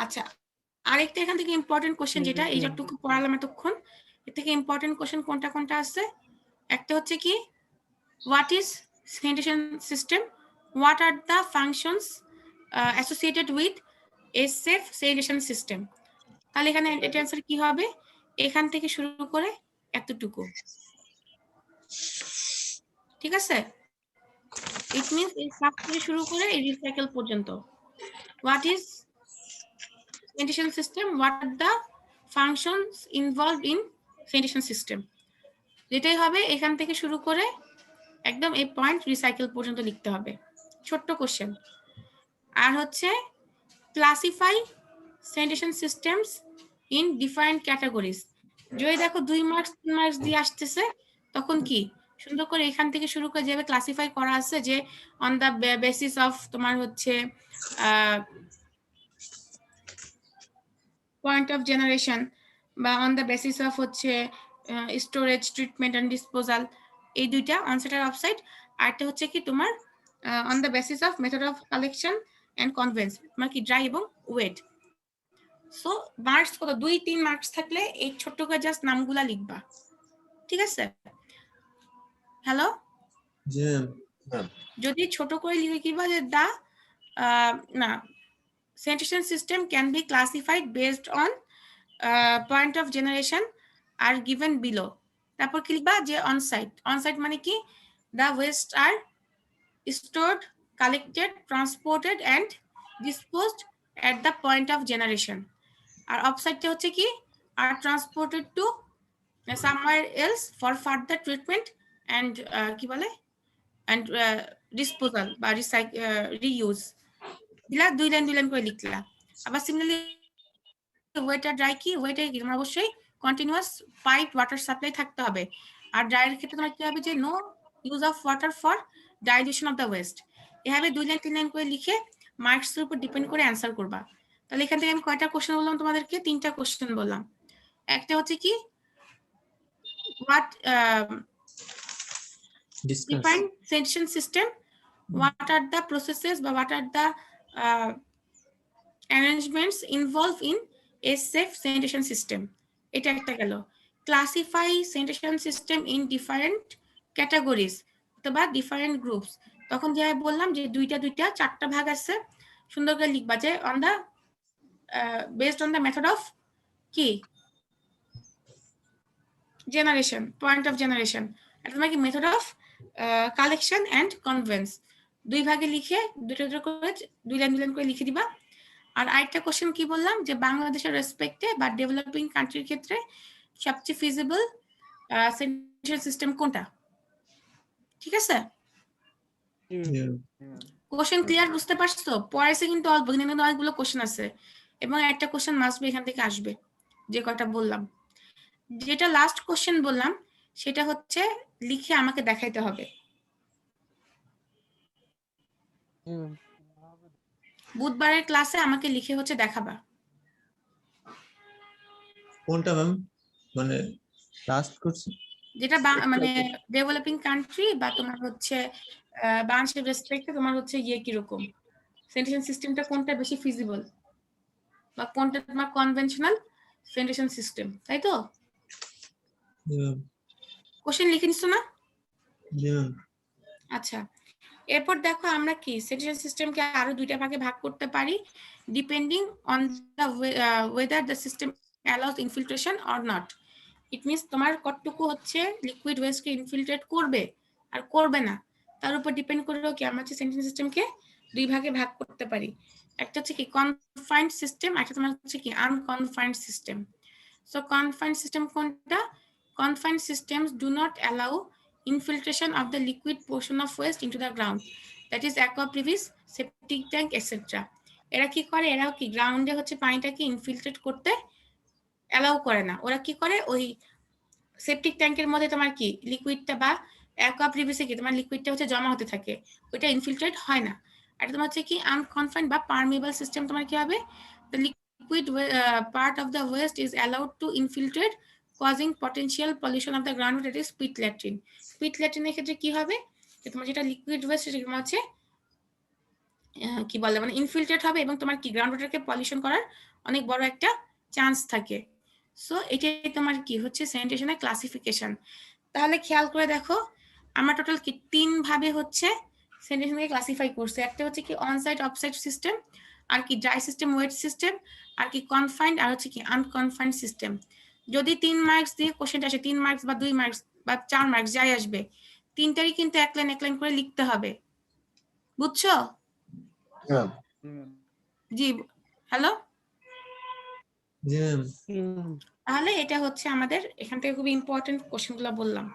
Speaker 1: আচ্ছা, আরেকটা এখান থেকে ইম্পর্টেন্ট কোশ্চেন, যেটা এই যতটুকু পড়ালাম এতক্ষণ, এর থেকে ইম্পর্টেন্ট কোশ্চেন কোনটা কোনটা আছে, একটা হচ্ছে কি what is sanitation system, what are the functions associated with a safe sanitation system. তাহলে এখানে এটা অ্যান্সার কি হবে, এখান থেকে শুরু করে এতটুকু, ঠিক আছে? ইট মিনস এই সাব থেকে শুরু করে এই রিসাইকেল পর্যন্ত। What is sanitation system, what are the functions involved in sanitation system, যেটাই হবে এখান থেকে শুরু করে একদম এই পয়েন্ট রিসাইকেল পর্যন্ত লিখতে হবে, ছোট্ট কোশ্চেন। আর হচ্ছে classify sanitation systems in different categories, যদি দেখো 2 মার্কস 3 মার্কস দিয়ে আসতেছে তখন কি সুন্দর করে এখান থেকে শুরু করে যেভাবে ক্লাসিফাই করা আছে, যে অন দ্য বেসিস অফ তোমার হচ্ছে পয়েন্ট অফ জেনারেশন বা অন দ্য বেসিস অফ হচ্ছে স্টোরেজ, ট্রিটমেন্ট অ্যান্ড ডিসপোজাল, এই দুইটা অনসাইট আর অফসাইট। আরেকটা হচ্ছে কি তোমার on the basis of method of collection and convince, তোমার কি ড্রাই এবং ওয়েট। সো মার্কস কত, 2-3 মার্কস থাকলে এই ছোট্ট করে জাস্ট নামগুলা লিখবা, ঠিক আছে? হ্যালো,
Speaker 2: জি ম্যাম।
Speaker 1: যদি ছোট করে লিখবা যে দা না sanitation system can be classified based on point of generation are given below, তারপর কি লিখবা যে অনসাইট মানে কি the waste are stored, collected, transported and disposed at the point of generation, আর অফসাইটটা হচ্ছে কি are transported to somewhere else for further treatment and কি বলে and disposal বা reuse, দিলা 2 লাইন করে লিখলা। আবার সিমিলারলি ওয়েট আর ড্রাই কি, ওয়েটে কি তোমার অবশ্যই কন্টিনিউয়াস পাইপ ওয়াটার সাপ্লাই থাকতে হবে, আর ড্রাইয়ের ক্ষেত্রে তোমার কি হবে যে no use of water for dilution of the waste. এভাবে 2 লাইন 3 লাইন করে লিখে মার্কসের উপর ডিপেন্ড করে অ্যান্সার করবা। তাহলে এখান থেকে আমি কয়টা কোশ্চেন বললাম তোমাদেরকে, 3টা কোশ্চেন বললাম। একটা হচ্ছে কি what define sanitation system, what are the processes বা what are the arrangements involved in a safe sanitation system, এটা একটা গেল। Classify sanitation system in different categories অথবা different groups, তখন যেভাবে বললাম যে দুইটা 4টা ভাগ আছে, সুন্দর করে লিখবা যে on the based on the method of কি জেনারেশন, পয়েন্ট অফ জেনারেশন, এটা তোমার কি method of collection and conveyance, 2 ভাগে লিখে 2টা করে 2 লাইন করে লিখে দিবা। আর আরেকটা কোশ্চেন কি বললাম যে বাংলাদেশের রেসপেক্টে বা ডেভেলপিং কান্ট্রির ক্ষেত্রে সবচেয়ে ফিজিবল স্যানিটেশন সিস্টেম কোনটা, ঠিক আছে? কোশ্চেন ক্লিয়ার, বুঝতে পারছো? পড়াইছে কিন্তু অল্প, কিন্তু অনেকগুলো কোশ্চেন আছে এবং একটা কোশ্চেন মাস্ট বি এখান থেকে আসবে, যে কয়টা বললাম। যেটা লাস্ট কোশ্চেন বললাম সেটা হচ্ছে লিখে আমাকে দেখাইতে হবে। বুধবারের ক্লাসে আমাকে লিখে হচ্ছে দেখাবা।
Speaker 2: কোনটা ম্যাম, মানে লাস্ট কোশ্চেন?
Speaker 1: যেটা মানে ডেভেলপিং কান্ট্রি বা তোমার হচ্ছে বাংলাদেশের রেসপেক্টে তোমার হচ্ছে ইয়ে কিরকম স্যানিটেশন সিস্টেমটা কোনটা বেশি ফিজিবল বা কোনটা তোমার কনভেনশনাল স্যানিটেশন সিস্টেম, তাই তো? কোশ্চেন লিখে নিছো না?
Speaker 2: জি ম্যাম।
Speaker 1: আচ্ছা, এরপর দেখো আমরা কি স্যানিটেশন সিস্টেমকে আরো 2টা ভাগে ভাগ করতে পারি depending on the whether the system allows infiltration or not. It means তোমার কতটুকু হচ্ছে লিকুইড ওয়েস্টকে ইনফিল্ট্রেট করবে আর করবে না, তার উপর ডিপেন্ড করে কি আমরা হচ্ছে স্যানিটেশন সিস্টেমকে দুই ভাগে ভাগ করতে পারি। একটা হচ্ছে কি কনফাইন্ড সিস্টেম, একটা তোমার হচ্ছে কি আনকনফাইন্ড সিস্টেম। সো কনফাইন্ড সিস্টেম কোনটা? Confined systems do not allow infiltration of the liquid portion of waste into the ground, that is aqua previs, septic tank, etc. এরা কি করে? এরাও কি গ্রাউন্ডে হচ্ছে পানিটাকে ইনফিল্ট্রেট করতে অ্যালাউ করে না। ওরা কি করে? ওই সেপটিক ট্যাঙ্কের মধ্যে তোমার কি লিকুইডটা বা অ্যাকোয়া প্রিভিসে কি তোমার লিকুইডটা হচ্ছে জমা হতে থাকে, ওইটা ইনফিল্ট্রেট হয় না। আর তোমার হচ্ছে কি আনকনফাইন্ড বা পারমিয়েবল সিস্টেম, তোমার কি হবে? The liquid part of the waste is allowed to infiltrate causing potential pollution of the ground, that is pit latrine. Pit ল্যাট্রিনের ক্ষেত্রে কি হবে? যে তোমার যেটা লিকুইড ওয়েস্ট সেটা তোমার হচ্ছে কি বলে মানে ইনফিল্ট্রেট হবে এবং তোমার কি গ্রাউন্ড ওয়াটারকে পলিউশন করার অনেক বড় একটা চান্স থাকে। সো এটাই তোমার কি হচ্ছে স্যানিটেশনের ক্লাসিফিকেশন। তাহলে খেয়াল করে দেখো, আমরা টোটাল কি 3 ভাবে হচ্ছে স্যানিটেশনকে ক্লাসিফাই করছে। একটা হচ্ছে কি অনসাইট অফসাইট সিস্টেম, আর কি ড্রাই সিস্টেম ওয়েট সিস্টেম, আর কি কনফাইন্ড, আর হচ্ছে কি আনকনফাইন্ড সিস্টেম। যদি 3 মার্কস দিয়ে কোশ্চেনটা আসে, 3 মার্কস বা 2 মার্কস বা 4 মার্কস যাই আসবে, তিনটারই কিন্তু এক লাইন করে লিখতে হবে। বুঝছো?
Speaker 3: ম্যাম
Speaker 1: জি, হ্যালো।
Speaker 2: জি ম্যাম।
Speaker 1: তাহলে এটা হচ্ছে আমাদের এখান থেকে খুব ইম্পর্টেন্ট কোশ্চেনগুলো বললাম।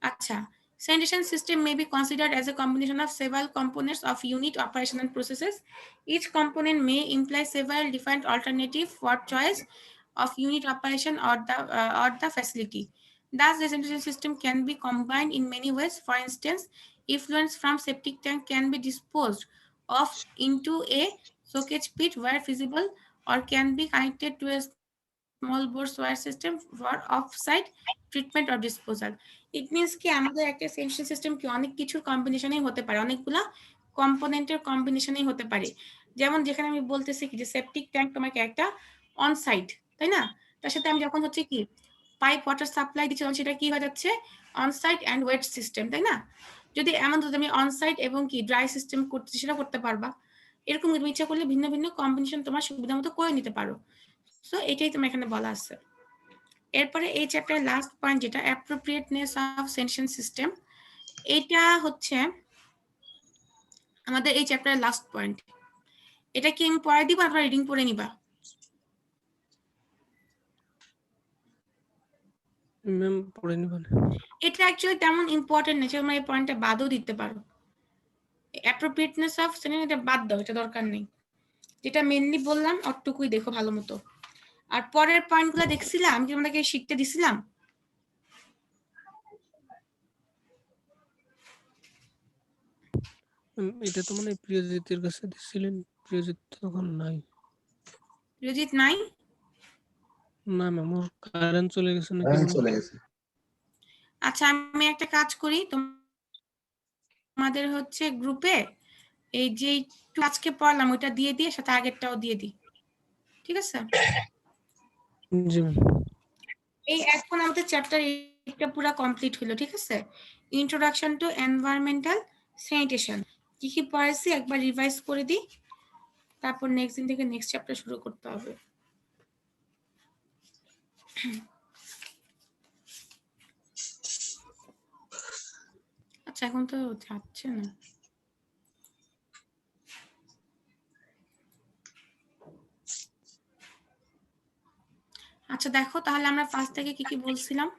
Speaker 1: আচ্ছা, sanitation system may be considered as a combination of several components of unit operation and processes. Each component may imply several defined alternative for choice of unit operation or the facility. Thus, the sanitation system can be combined in many ways. For instance, effluents from septic tank can be disposed of into a soakage pit where feasible, or can be connected to a small bore sewer system for off-site treatment or disposal. It means কি আমাদের একটা সেন্সিং সিস্টেম কি অনেক কিছুর কম্বিনেশনেই হতে পারে, অনেকগুলা কম্পোনেন্টের কম্বিনেশনেই হতে পারে। যেমন যেখানে আমি বলতেছি কি যে সেপটিক ট্যাঙ্ক তোমাকে একটা অন সাইট, তাই না? তার সাথে আমি যখন হচ্ছে কি পাইপ ওয়াটার সাপ্লাই দিচ্ছি তখন সেটা কি হয়ে যাচ্ছে on site and wet system, তাই না? যদি এমন যদি আমি অন সাইট এবং কি ড্রাই সিস্টেম করতেছি সেটা করতে পারবা। এরকম তুমি ইচ্ছা করলে ভিন্ন ভিন্ন কম্বিনেশন তোমার সুবিধা মতো করে নিতে পারো। সো এটাই তোমার এখানে বলা আছে। এরপরে এই চ্যাপ্টারের লাস্ট পয়েন্ট যেটা অ্যাপ্রোপ্রিয়েটনেস অফ স্যানিটেশন সিস্টেম, এটা হচ্ছে আমাদের এই চ্যাপ্টারের লাস্ট পয়েন্ট। এটা কি আমি পড়াই দিব, আপনারা রিডিং পড়ে নিবা?
Speaker 4: ম্যাম পড়ে নিবেন।
Speaker 1: এটা অ্যাকচুয়ালি তেমন ইম্পর্টেন্ট না, তোমরা এই পয়েন্টটা বাদও দিতে পারো। অ্যাপ্রোপ্রিয়েটনেস অফ স্যানিটেশন এটা বাদ দাও, এটা দরকার নেই। যেটা মেইনলি বললাম অতটুকুই দেখো ভালো মতো। আর পরের পয়েন্টগুলো দেখছিলাম, আমি কি তোমাদেরকে শিখতে দিছিলাম?
Speaker 4: এটা তো মানে প্রিয়জিতের কাছে দিছিলেন, প্রিয়জিৎ তখন নাই।
Speaker 1: প্রিয়জিৎ নাই?
Speaker 4: না ম্যাম, ওর কারেন্ট চলে গেছে নাকি?
Speaker 3: কারেন্ট চলে গেছে।
Speaker 1: আচ্ছা, আমি একটা কাজ করি, তোমাদের হচ্ছে গ্রুপে এই যে আজকে পড়লাম ওইটা দিয়ে দিয়ে সাথে আগেরটাও দিয়ে দিই, ঠিক আছে?
Speaker 4: জি ম্যাম।
Speaker 1: এই এখন আমাদের চ্যাপ্টার এটা পুরো কমপ্লিট হলো, ঠিক আছে? ইন্ট্রোডাকশন টু এনভায়রনমেন্টাল স্যানিটেশন কি কি পড়াইছি একবার রিভাইজ করে দিই, তারপর নেক্সট দিন থেকে নেক্সট চ্যাপ্টার শুরু করতে হবে। আচ্ছা, এখন তো যাচ্ছে না। আচ্ছা দেখো তাহলে আমরা ফার্স্ট থেকে কি কি বলছিলাম।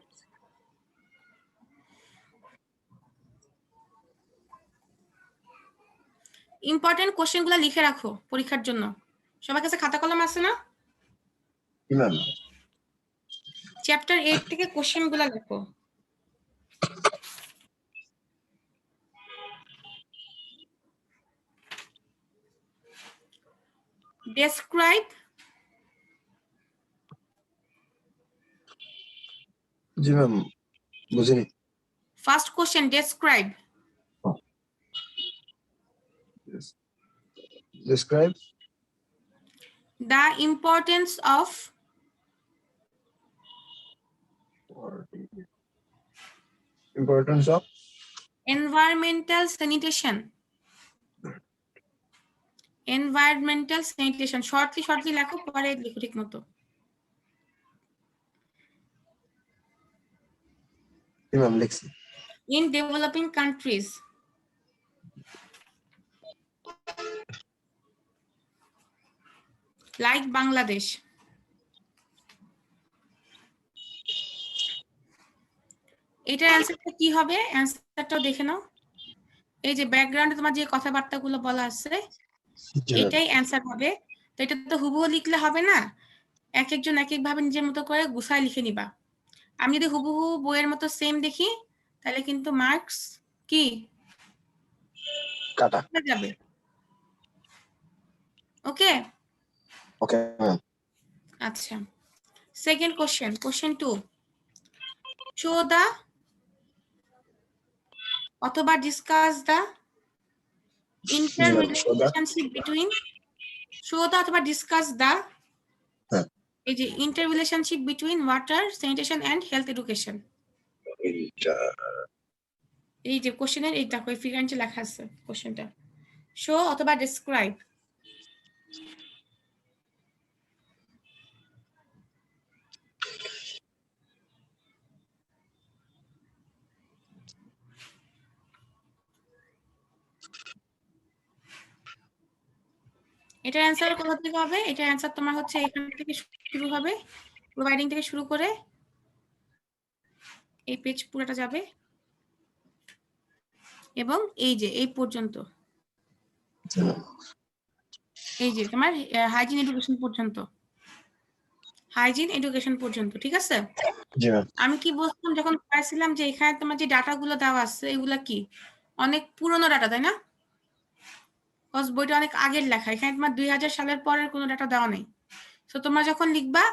Speaker 1: ইম্পর্টেন্ট কোশ্চেনগুলো লিখে রাখো পরীক্ষার জন্য। সবার কাছে খাতা কলম আছে না?
Speaker 3: কি ম্যাম?
Speaker 1: চ্যাপ্টার 8 থেকে কোশ্চেনগুলো লেখো। ডেসক্রাইব।
Speaker 3: জি ম্যাম, বুঝিনি।
Speaker 1: First question describe.
Speaker 3: Describe
Speaker 1: The importance of environmental sanitation. Environmental sanitation shortly লেখো, পরে লিখো ঠিক মতো।
Speaker 3: জি ম্যাম, লিখছি।
Speaker 1: In developing countries. Like Bangladesh. এটার অ্যান্সারটা কি হবে? অ্যান্সারটাও দেখে নাও। এই যে ব্যাকগ্রাউন্ডে তোমার যে কথাবার্তাগুলো বলা আছে
Speaker 3: জি ম্যাম।
Speaker 1: এটাই অ্যান্সার হবে। তো এটা তো হুবহু লিখলে হবে না, এক একজন এক এক ভাবে নিজের মতো করে গুছায় লিখে নিবা। আমি যদি হুবহু বইয়ের মতো সেম দেখি তাহলে কিন্তু মার্কস কি
Speaker 3: কাটা।
Speaker 1: হয়ে যাবে। Okay,
Speaker 3: okay ma'am.
Speaker 1: আচ্ছা। Second question, question 2, show the অথবা discuss the interrelationship between, show the অথবা ডিসকাস দা,
Speaker 3: হ্যাঁ।
Speaker 1: এই যে interrelationship between water, sanitation and health education. এই যে কোশ্চেনের এই দেখো ফিগারে লেখা আছে কোশ্চেনটা, শো অথবা ডেসক্রাইব। এটার অ্যান্সার কোথা থেকে হবে? এটার অ্যান্সার তোমার হচ্ছে এখান থেকে শুরু হবে, প্রোভাইডিং থেকে শুরু করে এই পেজ পুরোটা যাবে এবং এই যে এই পর্যন্ত, এই যে তোমার হাইজিন এডুকেশন পর্যন্ত, হাইজিন এডুকেশন পর্যন্ত, ঠিক আছে?
Speaker 3: জি ম্যাম।
Speaker 1: আমি কি বলছিলাম যখন পাইছিলাম যে এখানে তোমার যে ডাটাগুলো দেওয়া আছে এগুলা কি অনেক পুরনো ডাটা, তাই না? কজ বইটা অনেক আগের লেখা, এখানে তোমার 2000 সালের পরের কোনো ডাটা দেওয়া নেই। তো তোমরা যখন লিখবা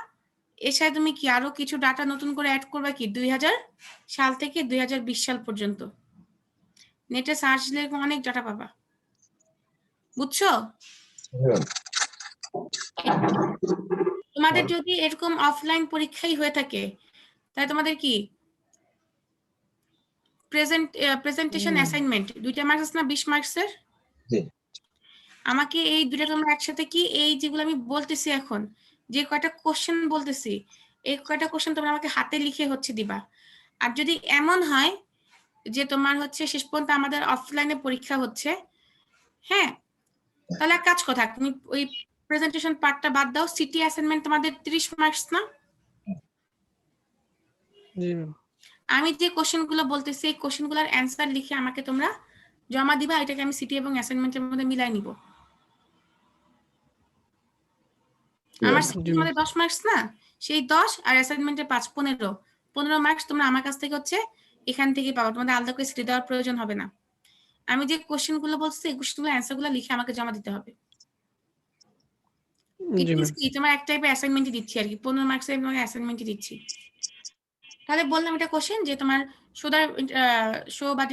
Speaker 1: এছাড়া তুমি কি আরো কিছু ডাটা নতুন করে অ্যাড করবা কি 2000 সাল থেকে 2020 সাল পর্যন্ত। নেটে সার্চ দিলে অনেক ডাটা পাবা, বুঝছো? তোমাদের যদি এরকম অফলাইন পরীক্ষাই হয়ে থাকে তাহলে তোমাদের কি প্রেজেন্টেশন অ্যাসাইনমেন্ট 2টা মার্কস না 20 মার্কসের?
Speaker 3: জি।
Speaker 1: আমাকে এই দুইটা তোমরা একসাথে কি এই যেগুলো আমি বলতেছি এখন যে কয়টা কোশ্চেন বলতেছি এই কয়টা কোশ্চেন তোমরা আমাকে হাতে লিখে হচ্ছে দিবা। আর যদি এমন হয় যে তোমার হচ্ছে শেষ পর্যন্ত আমাদের অফলাইনে পরীক্ষা হচ্ছে, হ্যাঁ, তাহলে এক কাজ কথা, তুমি ওই প্রেজেন্টেশন পার্টটা বাদ দাও, সিটি অ্যাসাইনমেন্ট তোমাদের 30 মার্কস না?
Speaker 4: জি ম্যাম।
Speaker 1: আমি যে কোশ্চেনগুলো বলতেছি এই কোশ্চেনগুলোর অ্যান্সার লিখে আমাকে তোমরা জমা দিবা, এটাকে আমি সিটি এবং অ্যাসাইনমেন্টের মধ্যে মিলাই নিব। আমার সিটির মধ্যে 10 মার্কস না, সেই 10 আর অ্যাসাইনমেন্টের 5, 15 মার্কস তোমরা আমার কাছ থেকে হচ্ছে এখান থেকে পাবা, তোমাদের আলাদা করে সিটি দেওয়ার প্রয়োজন হবে না। আমি যে কোশ্চেনগুলো বলছি এই কোশ্চেনগুলো অ্যান্সারগুলো লিখে আমাকে জমা দিতে হবে।
Speaker 4: জি ম্যাম।
Speaker 1: কি তোমার এক টাইপের অ্যাসাইনমেন্টই দিচ্ছি আর কি, 15 মার্কসের তোমাকে অ্যাসাইনমেন্টই দিচ্ছি। তাহলে বললাম এটা কোশ্চেন যে তোমার শো বা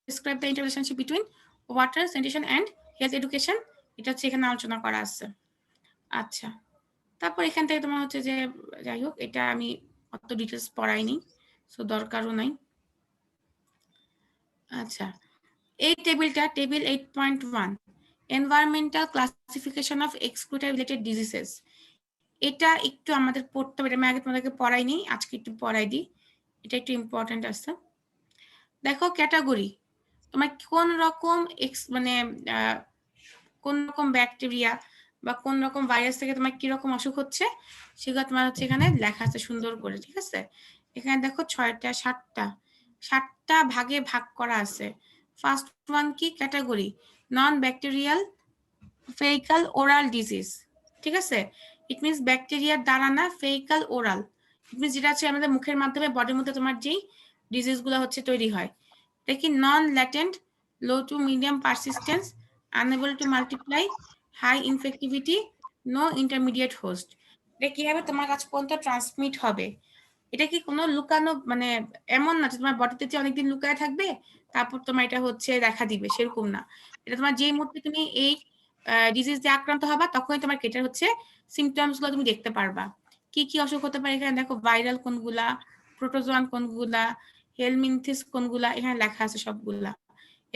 Speaker 1: describe the interrelationship between water, sanitation and health education, এটা হচ্ছে এখানে আলোচনা করা আছে। আচ্ছা, তারপর এখান থেকে তোমার হচ্ছে যে যাই হোক এটা আমি অত ডিটেলস পড়াইনি, সো দরকারও নাই। আচ্ছা, এই টেবিলটা table 8.1 environmental classification of excluded related diseases, এটা একটু আমাদের পড়তে হবে, আমি আগে তোমাদেরকে পড়াইনি, আজকে একটু পড়াই দিই, এটা একটু ইম্পর্টেন্ট আছে। দেখো ক্যাটাগরি, তোমার কোন রকম মানে কোন রকম ব্যাকটেরিয়া বা কোন রকম ভাইরাস থেকে তোমার কি রকম অসুখ হচ্ছে সেগুলো তোমার হচ্ছে এখানে লেখা আছে সুন্দর করে, ঠিক আছে? এখানে দেখো 6টা 7টা ভাগে ভাগ করা আছে। ফার্স্ট ওয়ান কি ক্যাটাগরি, নন ব্যাকটেরিয়াল ফেইকাল ওরাল ডিজিজ, ঠিক আছে? ইট মিনস ব্যাকটেরিয়ার দ্বারা না, ফেইকাল ওরাল, ইট মিনস যেটা হচ্ছে আমাদের মুখের মাধ্যমে বডির মধ্যে তোমার যেই ডিজিজগুলো হচ্ছে তৈরি হয়। দেখি non latent, low to medium persistence, unable to multiply, high infectivity, no intermediate host। এটা কিভাবে তোমার কাছে পর্যন্ত ট্রান্সমিট হবে? এটা কি কোনো লুকানো, মানে এমন না যে তোমার বডিতে যে অনেকদিন লুকায় থাকবে তারপর তোমার এটা হচ্ছে দেখা দিবে, সেরকম না। এটা তোমার যেই মুহূর্তে তুমি এই ডিজিজ দিয়ে আক্রান্ত হবা তখনই তোমার এটা হচ্ছে সিমটমস গুলো তুমি দেখতে পারবা। কি কি অসুখ হতে পারে এখানে দেখো, ভাইরাল কোনগুলা, প্রোটোজোয়ান কোনগুলা, হেলমিনথিস কোনগুলা, এখানে লেখা আছে সবগুলা।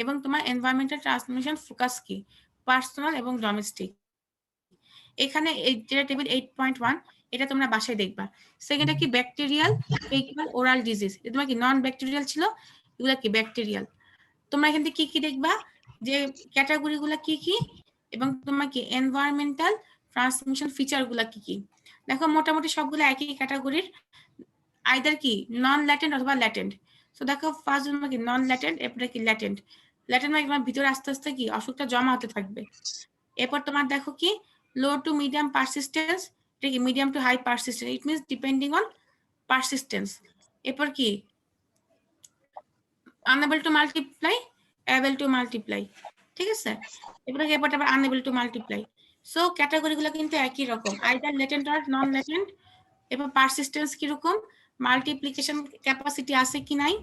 Speaker 1: এবং তোমার এনভায়রনমেন্টাল ট্রান্সমিশন ফোকাস কি, পার্সোনাল এবং ডোমেস্টিক। এখানে যেটা টেবিল 8.1 এটা তোমরা বাসায় দেখবা। সেকেন্ডটা কি ব্যাকটেরিয়াল ফেইকাল ওরাল ডিজিজ, এটা তোমার কি নন ব্যাকটেরিয়াল ছিল, এগুলা কি ব্যাকটেরিয়াল। তোমরা এখান থেকে কি কি দেখবা যে ক্যাটাগরি গুলা কি কি, এবং তোমার কি এনভায়রনমেন্টাল ট্রান্সমিশন ফিচারগুলা কি কি? দেখো মোটামুটি সবগুলো একই ক্যাটাগরির, আইদার কি নন ল্যাটেন্ট অথবা ল্যাটেন্ট। সো দেখো ফার্স্ট জন্য কি নন ল্যাটেন্ট, এরপরে কি ল্যাটেন্ট। ল্যাটেন্ট মানে তোমার ভিতরে আস্তে আস্তে কি অসুখটা জমা হতে থাকবে। এরপর তোমার দেখো কি লো টু মিডিয়াম পারসিস্টেন্স, এটা কি medium to high persistence, it means depending on persistence. এরপর কি unable to multiply, able to multiply, ঠিক আছে। এরপরে এরপরটা আবার আনএবল টু মাল্টিপ্লাই। সো ক্যাটাগরিগুলো কিন্তু একই রকম, either latent or non latent. এরপর পারসিস্টেন্স কিরকম, মাল্টিপ্লিকেশন ক্যাপাসিটি আছে কি নাই,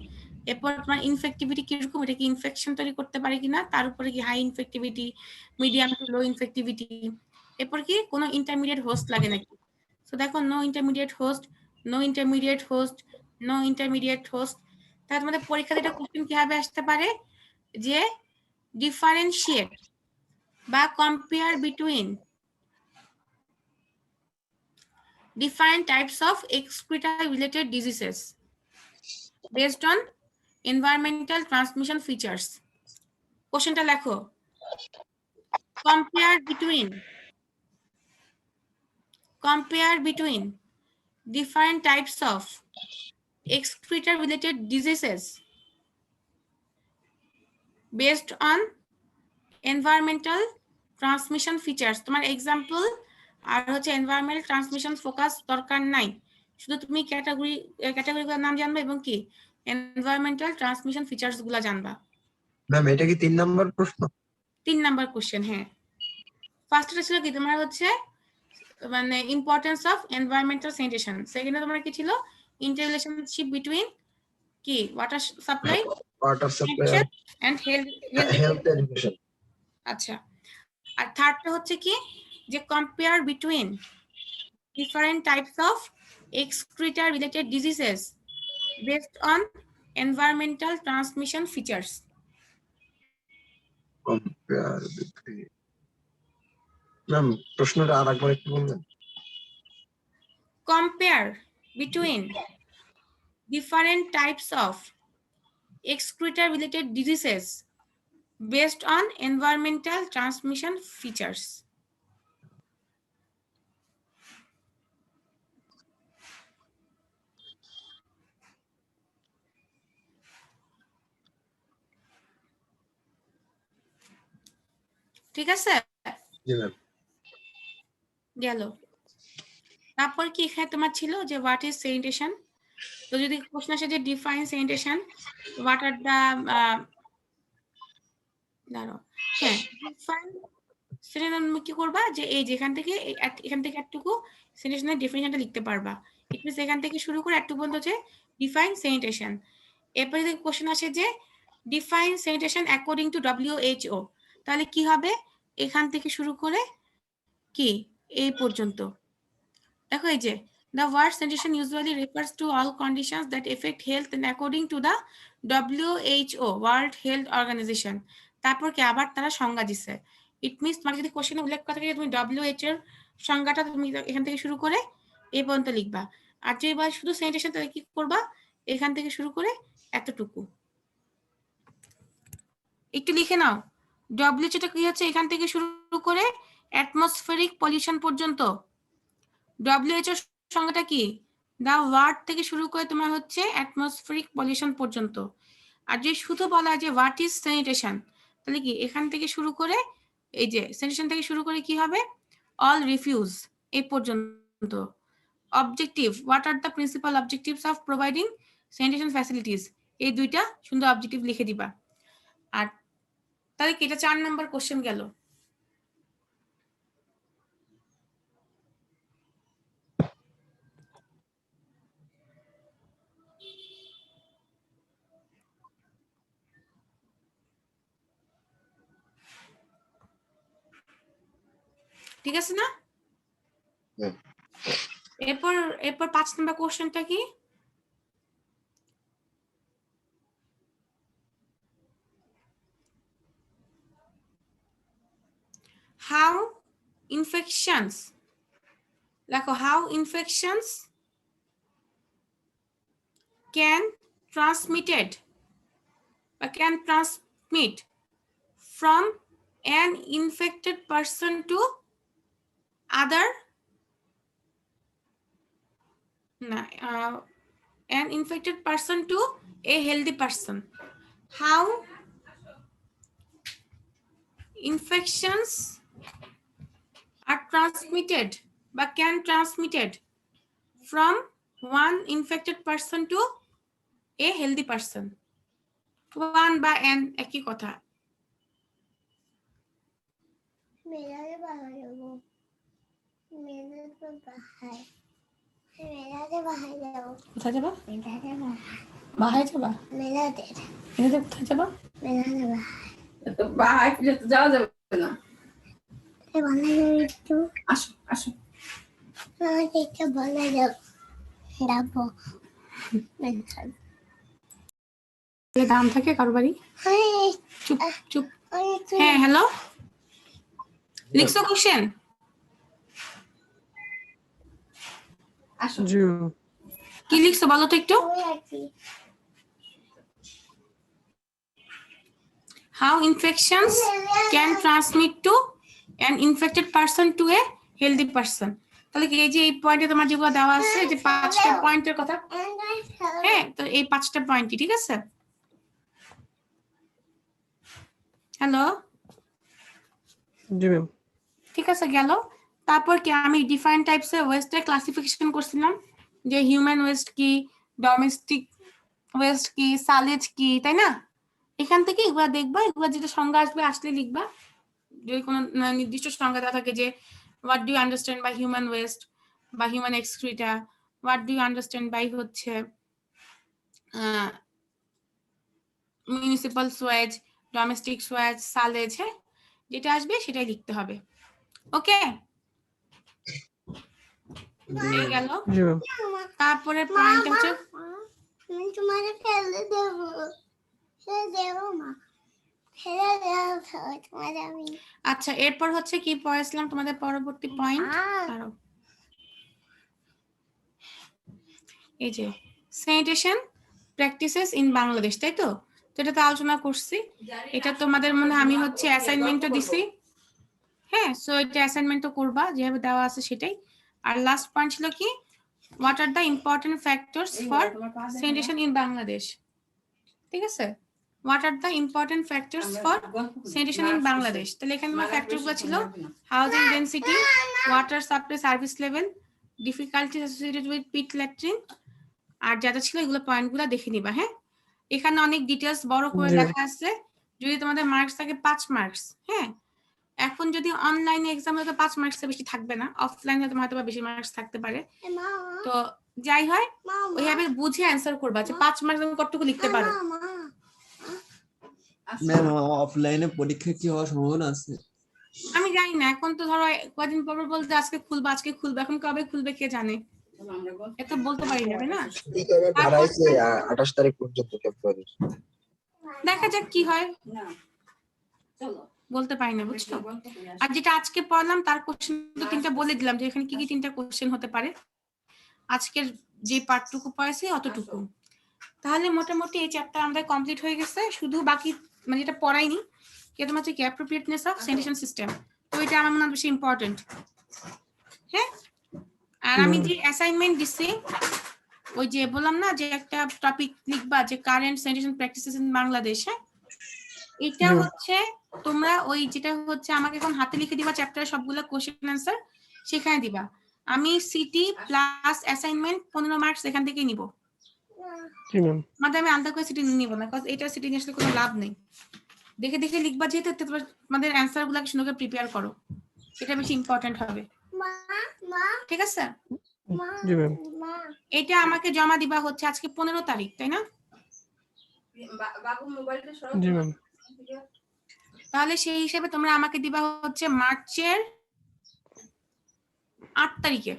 Speaker 1: এরপর তোমার ইনফেক্টিভিটি কিরকম, এটা কি ইনফেকশন তৈরি করতে পারে কিনা, তার উপরে কি high infectivity, medium to low infectivity, এরপর কি কোনো ইন্টারমিডিয়েট হোস্ট লাগে নাকি। সো দেখো no intermediate host, no intermediate host, no intermediate host. তাহলে তোমাদের পরীক্ষাতে একটা কোশ্চেন কিভাবে আসতে পারে যে ডিফারেন্সিয়েট বা compare between different types of excretory related diseases based on environmental transmission features. কোশ্চেনটা লেখো, compare between different types of excretory related diseases based on environmental transmission features. তোমার এক্সাম্পল আর হচ্ছে এনভায়রনমেন্টাল ট্রান্সমিশন ফোকাস দরকার নাই, শুধু তুমি ক্যাটাগরিগুলোর নাম জানবে এবং কি এনভায়রনমেন্টাল ট্রান্সমিশন ফিচার্স গুলো জানবা।
Speaker 2: ম্যাম এটা কি 3 নাম্বার প্রশ্ন?
Speaker 1: 3 নাম্বার কোশ্চেন, হ্যাঁ। ফার্স্টটা ছিল কি তোমার হচ্ছে মানে ইম্পর্টেন্স অফ এনভায়রনমেন্টাল স্যানিটেশন, সেকেন্ডে তোমার কি ছিল ইন্টাররিলেশনশিপ বিটুইন কি water supply and health education. আচ্ছা, আর থার্ডটা হচ্ছে কি যে compare between different types of excretory related diseases based on environmental transmission features.
Speaker 2: Compare between, ma'am প্রশ্নটা আরেকবার একটু বলবেন?
Speaker 1: Compare between different types of excretory related diseases based on environmental transmission features. ঠিক আছে,
Speaker 2: জি ম্যাম।
Speaker 1: গেল। তারপর কি এখানে তোমার ছিল যে হোয়াট ইজ স্যানিটেশন। তো যদি প্রশ্ন আসে যে define sanitation, what are the দাঁড়াও, হ্যাঁ ডিফাইন স্যানিটেশন কি করবা যে এই যেখান থেকে এখান থেকে একটুকু স্যানিটেশনের ডেফিনিশনটা লিখতে পারবা। ইট মিনস এখান থেকে শুরু করে একটু বলতো যে ডিফাইন স্যানিটেশন। এরপরে যদি কোশ্চেন আসে যে define sanitation according to WHO, তাহলে কি হবে এখান থেকে শুরু করে কি এই পর্যন্ত। দেখো এই যে the word sanitation usually refers to all conditions that affect health and according to the WHO, World Health Organization. তারপর কি আবার তারা সংজ্ঞা দিছে। ইট মিনস তোমাকে যদি কোশ্চেনে উল্লেখ করা থাকে তুমি WHO এর সংজ্ঞাটা তুমি এখান থেকে শুরু করে এই পর্যন্ত লিখবা। আর যদি বল শুধু স্যানিটেশন তাহলে কি করবা এখান থেকে শুরু করে এতটুকু একটু লিখে নাও। WHO টা কি হচ্ছে এখান থেকে শুরু করে অ্যাটমসফেরিক পলিউশন পর্যন্ত। WHO সংজ্ঞাটা কি দা ওয়ার্ড থেকে শুরু করে তোমার হচ্ছে অ্যাটমসফেরিক পলিউশন পর্যন্ত। আর যে শুধু বলা যে হোয়াট ইজ স্যানিটেশন, তাহলে কি এখান থেকে শুরু করে এই যে স্যানিটেশন থেকে শুরু করে কি হবে অল রিফিউজ এই পর্যন্ত। Objective, what are the principal objectives of providing sanitation facilities, এই দুইটা সুন্দর অবজেক্টিভ লিখে দিবা। আর তাহলে কি এটা 4 নম্বর কোশ্চেন গেল। ঠিক আছে না? এরপর 5 নম্বর কোশ্চেনটা কি how infections, দেখো how infections can transmit from an infected person to other an infected person to a healthy person. How infections are transmitted but can transmitted from one infected person to a healthy person. One বা an একই কথা।
Speaker 5: मेरा तो बाहर जाओ मेरा तो बाहर मेरा तो बाहर जाओ
Speaker 1: কোথায় যাবা?
Speaker 5: मेरा तो बाहर
Speaker 1: বাহায় যাবা?
Speaker 5: मेरा तो
Speaker 1: এখানে কোথায় যাবা?
Speaker 5: मेरा तो बाहर
Speaker 6: তো বাহায় ফিরে তো যাওয়া যাবে না।
Speaker 5: ये बोला जाओ तो
Speaker 6: আসো আসো।
Speaker 5: हाँ ठीक है बोला जाओ डाबो मेरा
Speaker 1: দাম থাকে কারো বাড়ি?
Speaker 5: हाय
Speaker 1: চুপ চুপ।
Speaker 5: हाय तू
Speaker 1: হ্যাঁ হ্যালো, লিখছো কোশ্চেন?
Speaker 6: আসো।
Speaker 4: জি ম্যাম।
Speaker 1: কি লিখছো বলো তো একটু।
Speaker 5: कोई आती
Speaker 1: How infections can transmit to an infected person to a healthy person. তাহলে কি এই যে এই পয়েন্টে তোমার যেগুলো দেওয়া আছে যে 5টা পয়েন্টের কথা,
Speaker 5: and I fell
Speaker 1: হ্যাঁ তো এই 5টা পয়েন্টই ঠিক আছে। হ্যালো,
Speaker 4: জি ম্যাম।
Speaker 1: ঠিক আছে গেল। তারপর কি আমি ডিফারেন্ট টাইপসের ওয়েস্টের ক্লাসিফিকেশন করছিলাম যে হিউম্যান ওয়েস্ট কি, ডোমেস্টিক ওয়েস্ট কি, সালেজ কি, তাই না? এখান থেকে এগুলা দেখবা, এগুলা যেটা সংজ্ঞা আসবে আসলে লিখবা। যদি কোনো নির্দিষ্ট সংজ্ঞা দেওয়া থাকে যে what do you understand by human waste বা human excreta, what do you understand by হচ্ছে municipal sewage, domestic sewage, sullage, হ্যাঁ যেটা আসবে সেটাই লিখতে হবে। ওকে হয়ে গেল।
Speaker 4: জি ম্যাম।
Speaker 1: তারপরে পয়েন্ট হচ্ছে
Speaker 5: मैं तुम्हारे खेलने देवो से देवो माँ खेले देवो तुम्हारे अभी
Speaker 1: আচ্ছা এরপর হচ্ছে কি পড়াইছিলাম তোমাদের পরবর্তী পয়েন্ট, দাঁড়াও এই যে স্যানিটেশন প্র্যাকটিসেস ইন বাংলাদেশ, তাই তো? তো এটা তো আলোচনা করছি, এটা তোমাদের মনে আমি হচ্ছে অ্যাসাইনমেন্টও দিছি, হ্যাঁ সো এটা অ্যাসাইনমেন্টও করবা যেভাবে দেওয়া আছে সেটাই। আর লাস্ট পয়েন্ট ছিল কি what are the important factors for sanitation in Bangladesh, ঠিক আছে? What are the important factors for sanitation in Bangladesh. তাহলে এখানে আমার ফ্যাক্টরগুলো ছিল housing density, water supply service level, difficulties associated with pit latrine, আর যা যা ছিল এগুলো পয়েন্টগুলো দেখে নিবা। হ্যাঁ এখানে অনেক ডিটেলস বড় করে
Speaker 4: জি।
Speaker 1: লেখা আছে। যদি তোমাদের মার্কস থাকে 5 মার্কস, হ্যাঁ এখন যদি অনলাইনে এক্সাম হলে তো 5 মার্কসের বেশি থাকবে না, অফলাইনে তোমার হয়তো বেশি মার্কস থাকতে পারে।
Speaker 5: माँ
Speaker 1: তো যাই হয়
Speaker 5: माँ
Speaker 1: ওইভাবে বুঝে অ্যান্সার করবা যে 5 মার্কস তুমি কতটুকু লিখতে পারো।
Speaker 7: ম্যাম অফলাইনে পরীক্ষা কি হওয়ার সম্ভাবনা আছে?
Speaker 1: আমি জানি না, এখন তো ধরো কদিন পর পর বলতে আজকে খুলবে আজকে খুলবে, এখন কবে খুলবে কে জানে, এত বলতে পারি না, তাই না?
Speaker 2: ঠিক আছে বাড়াইছে 28 তারিখ পর্যন্ত ফেব্রুয়ারি।
Speaker 1: দেখা যাক কি হয়,
Speaker 6: না চলো
Speaker 1: বলতে পারি না বুঝছো। আর যেটা আজকে পড়লাম তার কোশ্চেন তো 3টা বলে দিলাম যে এখানে কি কি 3টা কোশ্চেন হতে পারে। আজকের যে পার্টটুকু পড়াইছি অতটুকু, তাহলে মোটামুটি এই চ্যাপ্টার আমাদের কমপ্লিট হয়ে গেছে। শুধু বাকি মানে যেটা পড়াইনি এটা তোমার হচ্ছে কি অ্যাপ্রোপ্রিয়েটনেস অফ স্যানিটেশন সিস্টেম, তো এটা আমার মনে হয় বেশি ইম্পর্টেন্ট। হ্যাঁ আর আমি যে অ্যাসাইনমেন্ট দিছি ওই যে বললাম না যে একটা টপিক লিখবা যে current sanitation practices in Bangladesh, হ্যাঁ এটা হচ্ছে তোমরা ওই যেটা হচ্ছে আমাকে এখন হাতে লিখে দিবা চ্যাপ্টারের সবগুলো কোশ্চেন অ্যান্সার সেখানে দিবা। আমি সিটি প্লাস অ্যাসাইনমেন্ট 15 মার্কস এখান থেকে নিব।
Speaker 4: জি ম্যাম।
Speaker 1: মানে আমি আলাদা করে সিটি নিব না, কারণ এটা সিটি নিয়ে আসলে কোনো লাভ নেই। দেখে দেখে লিখবা যেহেতু তোমাদের অ্যান্সার গুলো সুন্দর করে প্রিপেয়ার করো, এটা বেশি ইম্পর্টেন্ট হবে,
Speaker 5: माँ माँ
Speaker 1: ঠিক আছে?
Speaker 4: জি ম্যাম।
Speaker 5: माँ
Speaker 1: এটা আমাকে জমা দিবা হচ্ছে আজকে 15 তারিখ, তাই না?
Speaker 6: বাবু মোবাইলটা সরাও।
Speaker 4: জি ম্যাম।
Speaker 1: তাহলে সেই হিসেবে তোমরা আমাকে দিবা হচ্ছে মার্চের 8 তারিখে।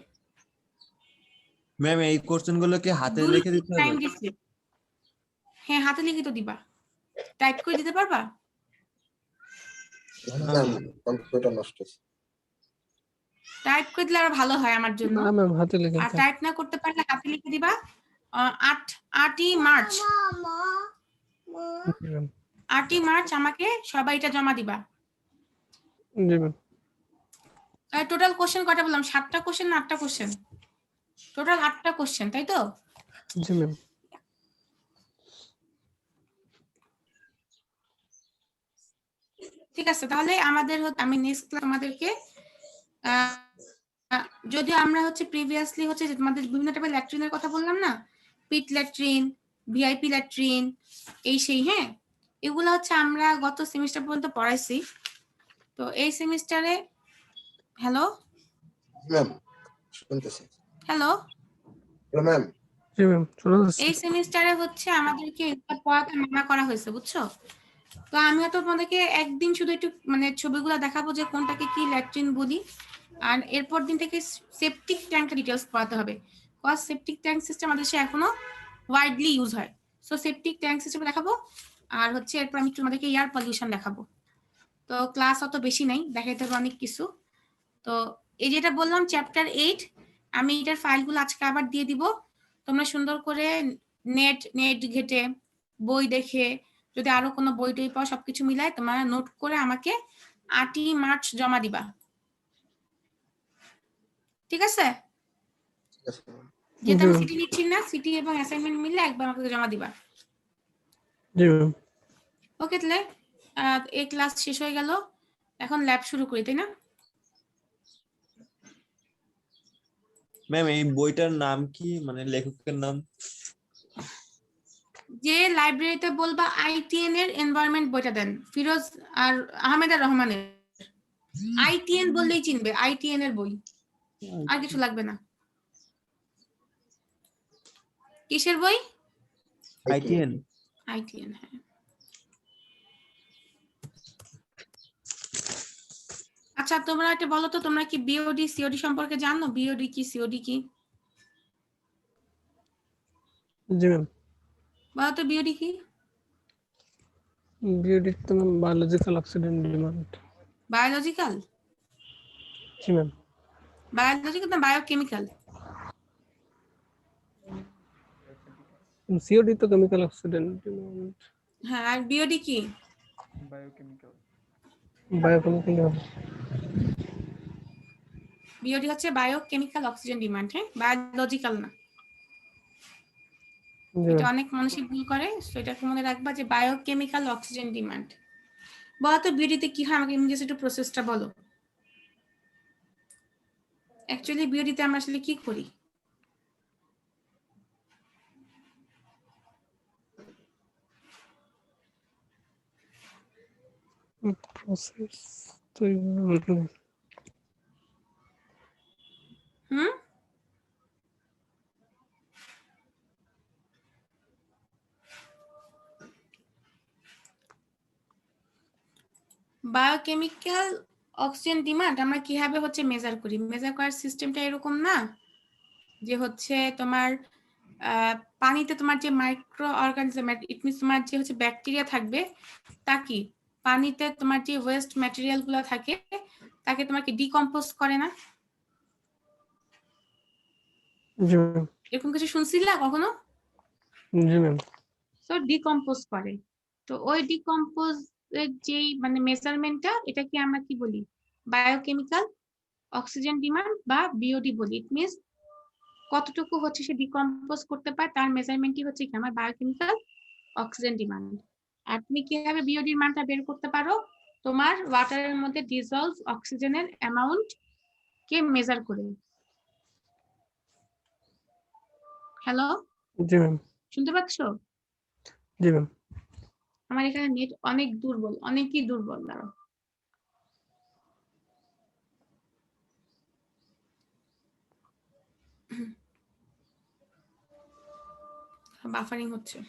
Speaker 7: ম্যাম এই কোশ্চেন গুলো কি হাতে লিখে দিতে
Speaker 1: টাইম
Speaker 7: হবে?
Speaker 1: দিচ্ছি, হ্যাঁ হাতে লিখিত দিবা, টাইপ করে দিতে পারবা?
Speaker 2: কম্পিউটার নষ্ট হয়েছে।
Speaker 1: টাইপ করে দিলে আরো ভালো হয় আমার জন্য।
Speaker 4: না ম্যাম হাতে লিখে
Speaker 1: আর
Speaker 4: দিতে হবে।
Speaker 1: টাইপ না করতে পারলে হাতে লিখে দিবা 8ই মার্চ।
Speaker 5: माँ माँ माँ
Speaker 4: জি ম্যাম।
Speaker 1: 8ই মার্চ আমাকে সবাই এটা জমা দিবা।
Speaker 4: জি ম্যাম।
Speaker 1: টোটাল কোশ্চেন কয়টা বললাম? 7টা কোশ্চেন না 8টা কোশ্চেন? টোটাল 8টা কোশ্চেন, তাই তো?
Speaker 4: জি ম্যাম।
Speaker 1: ঠিক আছে, তাহলে আমাদের আমি নেক্সট ক্লাস তোমাদেরকে যদিও আমরা হচ্ছে প্রিভিয়াসলি হচ্ছে যে তোমাদের বিভিন্ন টাইপের ল্যাট্রিনের কথা বললাম না, পিট ল্যাট্রিন, ভিআইপি ল্যাট্রিন, এই সেই, হ্যাঁ, এগুলো হচ্ছে আমরা গত সেমিস্টার পর্যন্ত পড়াইছি। তো এই সেমিস্টারে, হ্যালো
Speaker 2: ম্যাম শুনতেছি।
Speaker 1: হ্যালো,
Speaker 2: ম্যাম
Speaker 4: জি ম্যাম, শোনা যাচ্ছে।
Speaker 1: এই সেমিস্টারে হচ্ছে আমাদেরকে এটা পড়াতে মানা করা হয়েছে, বুঝছো? তো আমি হয়তো তোমাদেরকে একদিন শুধু একটু মানে ছবিগুলো দেখাবো যে কোনটাকে কি ল্যাট্রিন বলি, আর এরপর দিন থেকে সেপটিক ট্যাঙ্কের ডিটেলস পড়াতে হবে। কজ সেপটিক ট্যাঙ্ক সিস্টেম আমাদের দেশে এখনো ওয়াইডলি ইউজ হয়। সো সেপটিক ট্যাঙ্ক সিস্টেম দেখাবো, আর হচ্ছে এরপর আমি তোমাদেরকে এয়ার পলিউশন দেখাবো। তো ক্লাস অত বেশি নাই, দেখাইতে হবে অনেক কিছু। তো এই যেটা বললাম চ্যাপ্টার 8, আমি এটার ফাইলগুলো আজকে আবার দিয়ে দিব। তোমরা সুন্দর করে নেট ঘেটে বই দেখে, যদি আরো কোনো বই টই পাও সবকিছু মিলায় তোমরা নোট করে আমাকে 8ই মার্চ জমা দিবা, ঠিক আছে?
Speaker 2: ঠিক আছে ম্যাম।
Speaker 1: যেহেতু
Speaker 4: জি
Speaker 1: আমি
Speaker 4: ম্যাম।
Speaker 1: সিটি নিচ্ছি না, সিটি এবং অ্যাসাইনমেন্ট মিলে একবার আমাকে জমা দিবা।
Speaker 4: জি ম্যাম।
Speaker 1: ওকে, তাহলে এই ক্লাস শেষ হয়ে গেল, এখন ল্যাব শুরু করি, তাই না?
Speaker 7: ম্যাম এই বইটার নাম কি, মানে লেখকের নাম?
Speaker 1: যে লাইব্রেরিতে বলবা আইটিএন এর এনভায়রনমেন্ট বইটা দেন, ফিরোজ আর আহমেদ আর রহমানের। আইটিএন বললেই চিনবে, আইটিএন এর বই, আর কিছু লাগবে না। কিসের বই?
Speaker 7: আইটিএন।
Speaker 1: আইটিএন, হ্যাঁ। আচ্ছা, তোমরা একটা বলো তো, তোমরা কি বিওডি সিওডি সম্পর্কে জানো? বিওডি কি, সিওডি কি?
Speaker 4: জি ম্যাম।
Speaker 1: বলো তো বিওডি কি?
Speaker 4: বিওডি তো ma'am biological oxidant demand.
Speaker 1: Biological?
Speaker 4: জি ম্যাম।
Speaker 1: বায়োলজিক্যাল না বায়োকেমিক্যাল?
Speaker 4: সিওডি তো কেমিক্যাল অক্সিডেন্ট ডিমান্ড।
Speaker 1: হ্যাঁ, আর বিওডি কি?
Speaker 4: বায়োকেমিক্যাল।
Speaker 1: বিওডি হচ্ছে বায়োকেমিক্যাল অক্সিজেন ডিমান্ড, হ্যাঁ, বায়োলজিক্যাল না।
Speaker 4: জি
Speaker 1: এটা
Speaker 4: ম্যাম।
Speaker 1: অনেক মানুষই ভুল করে, তো এটা মনে রাখবা যে বায়োকেমিক্যাল অক্সিজেন ডিমান্ড। বলো তো বিওডিতে কি হয়, আমাকে ইংলিশে একটু প্রসেসটা বলো। অ্যাকচুয়ালি বিওডিতে আমরা আসলে কি করি?
Speaker 4: প্রসেস তো এইভাবে
Speaker 1: হুম, বায়োকেমিক্যাল অক্সিজেন ডিমান্ড আমরা কিভাবে হচ্ছে মেজার করি? মেজার করার সিস্টেমটা এরকম না যে হচ্ছে তোমার পানিতে তোমার যে মাইক্রো অর্গানিজম, ইট মিনস তোমার যে হচ্ছে ব্যাকটেরিয়া থাকবে, তা কি পানিতে তোমার যে ওয়েস্ট ম্যাটেরিয়াল গুলো থাকে তাকে তোমাকে ডিকম্পোজ করে না?
Speaker 4: জি ম্যাম।
Speaker 1: এরকম কিছু শুনছিলা কখনো?
Speaker 4: জি ম্যাম।
Speaker 1: তো ডিকম্পোজ করে। তো ওই ডিকম্পোজ এর যেই মানে মেজারমেন্টটা, এটাকে আমরা কি বলি? বায়োকেমিক্যাল অক্সিজেন ডিমান্ড বা বিওডি বলি। ইট মিনস কতটুকু হচ্ছে সে ডিকম্পোজ করতে পারে তার মেজারমেন্টই হচ্ছে কি আমার বায়োকেমিক্যাল অক্সিজেন ডিমান্ড। আর তুমি কিভাবে বিওডির মানটা বের করতে পারো? তোমার ওয়াটারের মধ্যে ডিসলভ অক্সিজেনের অ্যামাউন্ট কে মেজার করে। হ্যালো,
Speaker 4: জি ম্যাম।
Speaker 1: শুনতে পাচ্ছ?
Speaker 4: জি ম্যাম।
Speaker 1: আমার এখানে নেট অনেক দুর্বল, অনেকই দুর্বল। দাঁড়াও, বাফারিং হচ্ছে।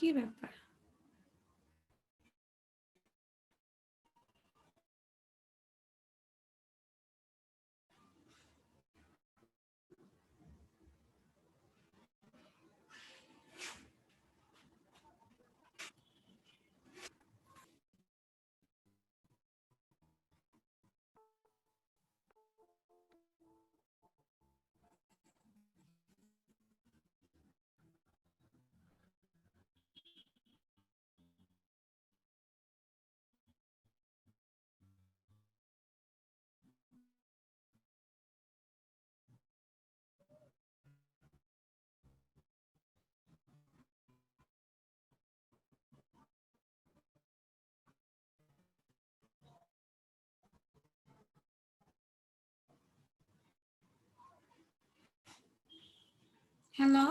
Speaker 1: কি ব্যাপার? হ্যালো,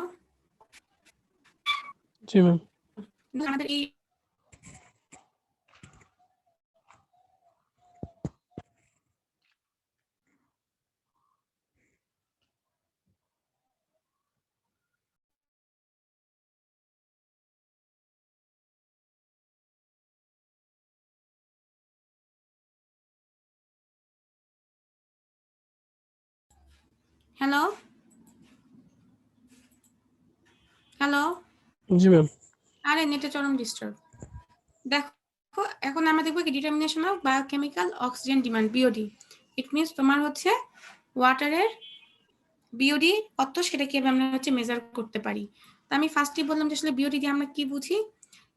Speaker 4: জি ম্যাম।
Speaker 1: আমাদের এই হ্যালো হ্যালো,
Speaker 4: জি ম্যাম।
Speaker 1: আরে নেটে চরম ডিস্টার্ব। দেখো এখন আমরা দেখবো কি determination of biochemical oxygen demand, BOD. It means তোমার হচ্ছে ওয়াটারের বিওডি কত সেটা কিভাবে আমরা হচ্ছে মেজার করতে পারি। তো আমি ফার্স্টই বললাম যে আসলে বিওডি দিয়ে আমরা কি বুঝি।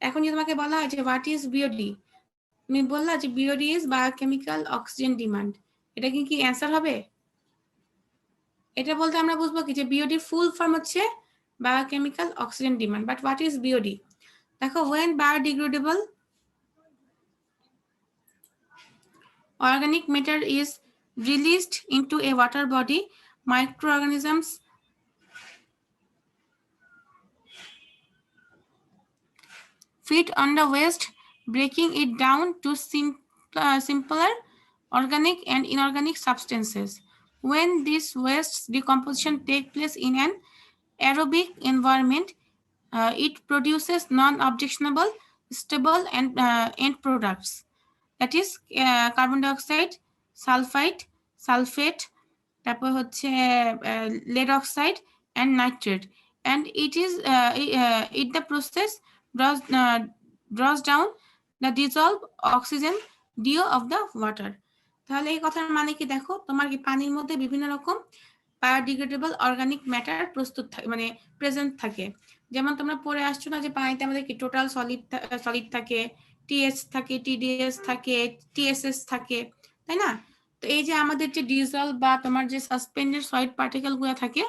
Speaker 1: এখন যদি তোমাকে বলা হয় যে হোয়াট ইজ বিওডি, তুমি বললা যে BOD is biochemical oxygen demand, এটা কি অ্যান্সার হবে? এটা বলতে আমরা বুঝবো কি যে বিওডি ফুল ফর্ম হচ্ছে biochemical oxygen demand. But what is BOD? দেখো when biodegradable organic matter is released into a water body, microorganisms feed on the waste, breaking it down to simpler organic and inorganic substances. When this waste decomposition takes place in an aerobic environment, it produces non-objectionable, stable and end products. That is carbon dioxide, sulphide, sulphate, তারপর হচ্ছে lead oxide and nitrate, and it is it the process draws down the dissolved oxygen DO of the water. তাহলে এই কথার মানে কি, দেখো তোমার কি পানির মধ্যে বিভিন্ন রকম বায়োডিগ্রেডেবল অর্গানিক ম্যাটার প্রস্তুত থাকে, মানে প্রেজেন্ট থাকে। যেমন তোমরা পড়ে আসছো না যে পানিতে আমাদের কি টোটাল সলিড থাকে, টিএস থাকে, টিডিএস থাকে, টিএসএস থাকে, তাই না? তো এই যে আমাদের যে ডিজলভ বা তোমার যে সাসপেন্ডেড সলিড পার্টিকেল গুলো থাকে,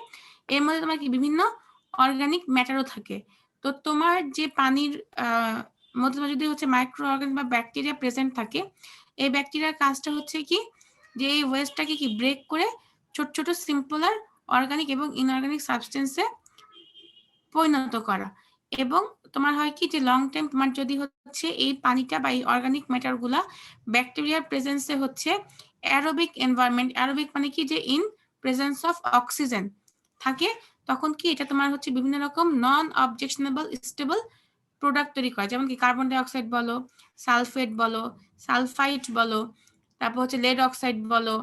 Speaker 1: এর মধ্যে তোমার কি বিভিন্ন অর্গানিক ম্যাটারও থাকে। তো তোমার যে পানির মধ্যে যদি হচ্ছে মাইক্রো অর্গানিজম বা ব্যাকটেরিয়া প্রেজেন্ট থাকে, এই ব্যাকটেরিয়ার কাজটা হচ্ছে কি যে এই ওয়েস্টটাকে কি ব্রেক করে ছোট ছোট সিম্পলার অর্গানিক এবং ইনঅর্গানিক সাবস্টেন্সে পরিণত করা। এবং তোমার হয় কি যে লং টাইম তোমার যদি হচ্ছে এই পানিটা বা এই অর্গানিক ম্যাটারগুলা ব্যাকটেরিয়ার প্রেজেন্সে হচ্ছে অ্যারোবিক এনভায়রনমেন্ট, অ্যারোবিক মানে কি যে ইন প্রেজেন্স অফ অক্সিজেন থাকে, তখন কি এটা তোমার হচ্ছে বিভিন্ন রকম নন অবজেকশনেবল স্টেবল প্রোডাক্ট তৈরি করে। যেমন কি কার্বন ডাইঅক্সাইড বলো, সালফেট বলো, সালফাইড বলো, তারপর হচ্ছে লেড অক্সাইড বলো,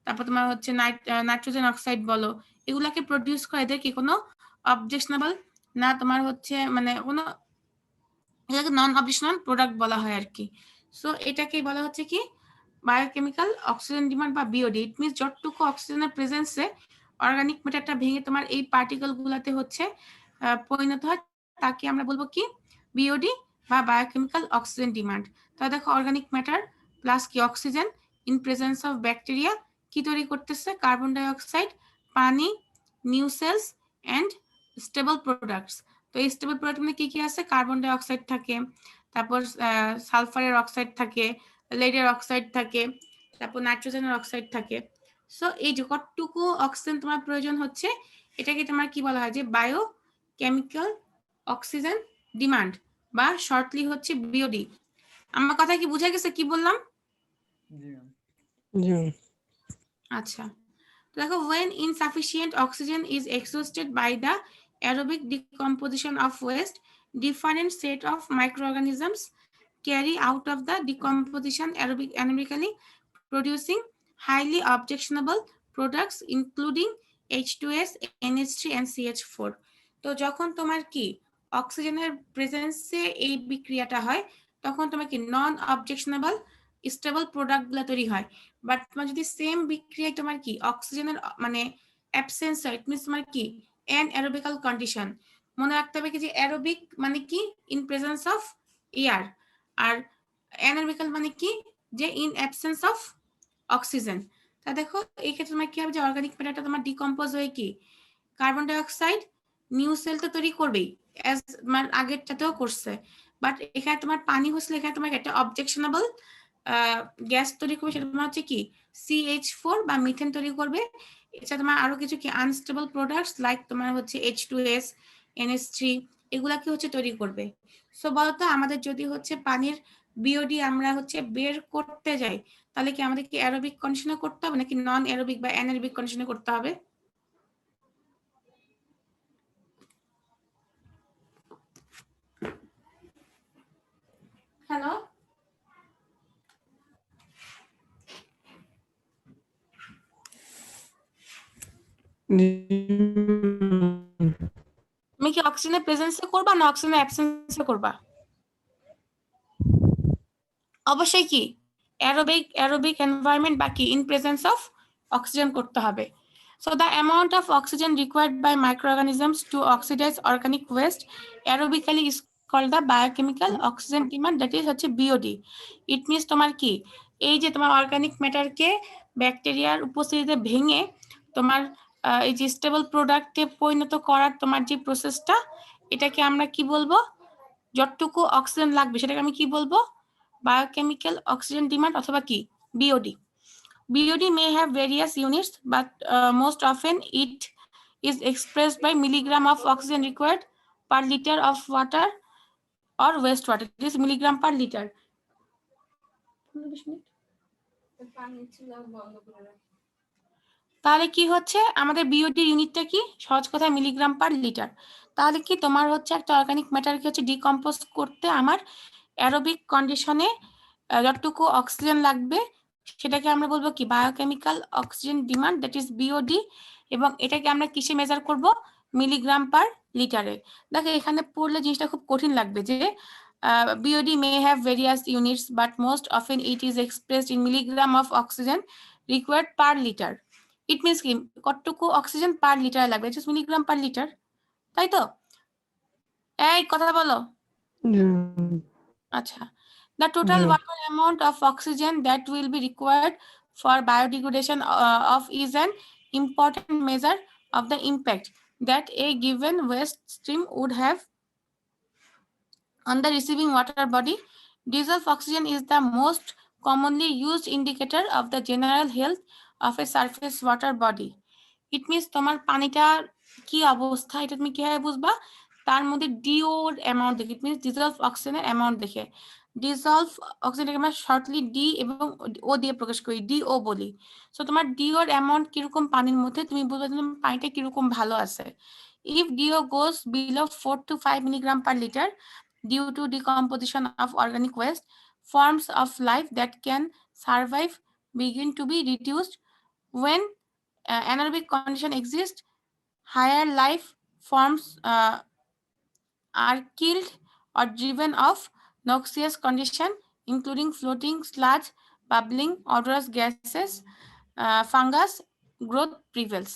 Speaker 1: তারপর তোমার হচ্ছে নাইট্রোজেন অক্সাইড বলো, এগুলাকে প্রডিউস করে এদের কি কোনো অবজেকশনেবল না, তোমার হচ্ছে মানে কোনো এটাকে নন অবজেকশনাল প্রোডাক্ট বলা হয় আর কি। সো এটাকে বলা হচ্ছে কি বায়োকেমিক্যাল অক্সিজেন ডিমান্ড বা বিওডি। ইট মিনস যতটুকু অক্সিজেনের প্রেজেন্সে অর্গানিক ম্যাটারটা ভেঙে তোমার এই পার্টিকেল গুলাতে হচ্ছে পরিণত হয়, তাকে আমরা বলবো কি বিওডি বা বায়োকেমিক্যাল অক্সিজেন ডিমান্ড। তাহলে দেখো অর্গানিক ম্যাটার প্লাস কি oxygen in presence of bacteria কি তৈরি করতেছে, কার্বন ডাইঅক্সাইড, পানি, new cells and stable products. তো এই স্টেবল প্রোডাক্ট মানে কি কি আছে, কার্বন ডাইঅক্সাইড থাকে, তারপর সালফারের অক্সাইড থাকে, লেডের অক্সাইড থাকে, তারপর নাইট্রোজেনের অক্সাইড থাকে। সো এই যে কতটুকু অক্সিজেন তোমার প্রয়োজন হচ্ছে, এটাকে তোমার কি বলা হয় যে বায়ো কেমিক্যাল অক্সিজেন ডিমান্ড বা শর্টলি হচ্ছে বিওডি। আমার কথা কি বুঝা গেছে কি বললাম?
Speaker 4: জি ম্যাম।
Speaker 1: আচ্ছা, দেখো when insufficient oxygen is exhausted by the aerobic decomposition of waste, different set of microorganisms carry out of the decomposition anaerobically, producing highly objectionable products including H2S, NH3 and CH4. তো যখন তোমার কি অক্সিজেনের প্রেজেন্সে এই বিক্রিয়াটা হয় তখন তোমার কি নন অবজেকশনেবল স্টেবল প্রোডাক্টগুলো তৈরি হয়। বাট তোমার যদি সেম বিক্রিয়ায় তোমার কি অক্সিজেনের মানে অ্যাবসেন্স হয়, ইট মিনস তোমার কি অ্যানারোবিক্যাল কন্ডিশন। মনে রাখতে হবে কি যে অ্যারোবিক মানে কি ইন প্রেজেন্স অফ এয়ার, আর অ্যানারোবিক্যাল মানে কি যে ইন অ্যাবসেন্স অফ অক্সিজেন। তা দেখো এই ক্ষেত্রে তোমার কি হবে যে অর্গানিক ম্যাটারটা তোমার ডিকম্পোজ হয়ে কি কার্বন ডাইঅক্সাইড নিউ সেল তো তৈরি করবেই, অ্যাজ তোমার আগেরটাতেও করছে। বাট এখানে তোমার পানি হচ্ছে, এখানে তোমার একটা অবজেকশনেবল গ্যাস তৈরি করবে, সেটা তোমার হচ্ছে কি CH4 বা মিথেন তৈরি করবে। এছাড়া তোমার আরো কিছু কি আনস্টেবল প্রোডাক্টস লাইক তোমার হচ্ছে H2S, NH3 এগুলা কি হচ্ছে তৈরি করবে। সো বলতো আমাদের যদি হচ্ছে পানির বিওডি আমরা হচ্ছে বের করতে যাই তাহলে কি আমাদের কি অ্যারোবিক কন্ডিশনে করতে হবে নাকি নন অ্যারোবিক বা অ্যানারোবিক কন্ডিশনে করতে হবে? হ্যালো, তুমি কি অক্সিজেনের প্রেজেন্সে করবা না অক্সিজেনের অ্যাবসেন্সে করবা? অবশ্যই কি অ্যারোবিক এনভায়রনমেন্ট বা কি ইন প্রেজেন্স অফ অক্সিজেন করতে হবে। So the amount of oxygen required by microorganisms to oxidize organic waste aerobically is called the biochemical oxygen demand, that is হচ্ছে BOD. It means তোমার কি এই যে তোমার অর্গানিক ম্যাটারকে ব্যাকটেরিয়ার উপস্থিতিতে ভেঙে তোমার এই যে স্টেবল প্রোডাক্টে পরিণত করার তোমার যে প্রসেসটা, এটাকে আমরা কি বলবো, যতটুকু অক্সিজেন লাগবে সেটাকে আমি কি বলবো, বায়োকেমিক্যাল অক্সিজেন ডিমান্ড অথবা কি BOD. BOD may have various units, but most often it is expressed by milligram of oxygen required per liter of water or wastewater. It is milligram per liter.
Speaker 6: পানি ছিল বন্ধ করে রাখ।
Speaker 1: তাহলে কি হচ্ছে আমাদের BOD ইউনিটটা কি সহজ কথায় মিলিগ্রাম পার লিটার। তাহলে কি তোমার হচ্ছে একটা অর্গানিক ম্যাটারকে হচ্ছে ডিকম্পোজ করতে আমার অ্যারোবিক কন্ডিশনে যতটুকু অক্সিজেন লাগবে সেটাকে আমরা বলবো কি biochemical oxygen demand, that is BOD। এবং এটাকে আমরা কিসে মেজার করব, মিলিগ্রাম পার লিটারে। দেখো এখানে পড়লে জিনিসটা খুব কঠিন লাগবে যে BOD may have various units but most often it is expressed in milligram of oxygen required per liter. It means কি কতটুকু অক্সিজেন পার লিটার লাগবে, জাস্ট মিলিগ্রাম পার লিটার, তাই তো? এই কথা বলো। আচ্ছা, the total water amount of oxygen that will be required for biodegradation of is an important measure of the impact that a given waste stream would have on the receiving water body. Dissolved oxygen is the most commonly used indicator of the general health of a surface water body. It means তোমার পানিটার কি অবস্থা এটা তুমি কিভাবে বুঝবা, তার মধ্যে ডিওর অ্যামাউন্ট দেখে, ইট মিনস ডিজলভ অক্সিজেনের অ্যামাউন্ট দেখে। ডিজলভ অক্সিজেনকে আমরা শর্টলি ডি এবং ও দিয়ে প্রকাশ করি, DO বলি। সো তোমার ডিওর অ্যামাউন্ট কিরকম পানির মধ্যে তুমি বুঝবে তোমার পানিটা কিরকম ভালো আছে। If DO goes below 4 to 5 milligram per liter due to decomposition of organic waste, forms of life that can survive begin to be reduced. When anaerobic condition exists, higher life forms are killed or driven off. Noxious condition including floating sludge, bubbling, odorous gases, fungus growth prevails.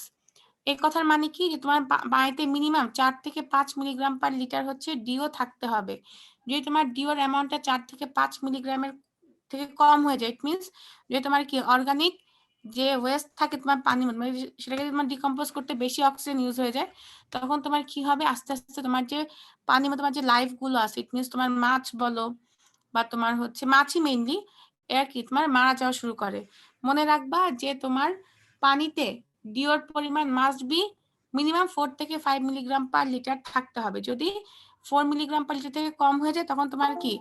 Speaker 1: এই কথার মানে কি যে তোমার পানিতে মিনিমাম 4 থেকে 5 মিলিগ্রাম পার লিটার হচ্ছে ডিও থাকতে হবে। যদি তোমার ডিওর অ্যামাউন্টটা 4 থেকে 5 মিলিগ্রামের থেকে কম হয়ে যায়, ইট মিনস যে তোমার কি অর্গানিক যে ওয়েস্ট থাকে তোমার পানির মধ্যে সেটাকে তোমার ডিকম্পোজ করতে বেশি অক্সিজেন ইউজ হয়ে যায়, তখন তোমার কি হবে আস্তে আস্তে তোমার যে পানির মধ্যে তোমার যে লাইফ গুলো আছে, ইট মিনস তোমার মাছ বলো বা তোমার হচ্ছে মাছই মেইনলি এর কি তোমার মারা যাওয়া শুরু করে। মনে রাখবা যে তোমার পানিতে ডিওর পরিমাণ মাস্ট বি মিনিমাম 4 থেকে 5 মিলিগ্রাম পার লিটার থাকতে হবে। যদি 4 মিলিগ্রাম পার লিটার থেকে কম হয়ে যায় তখন তোমার কি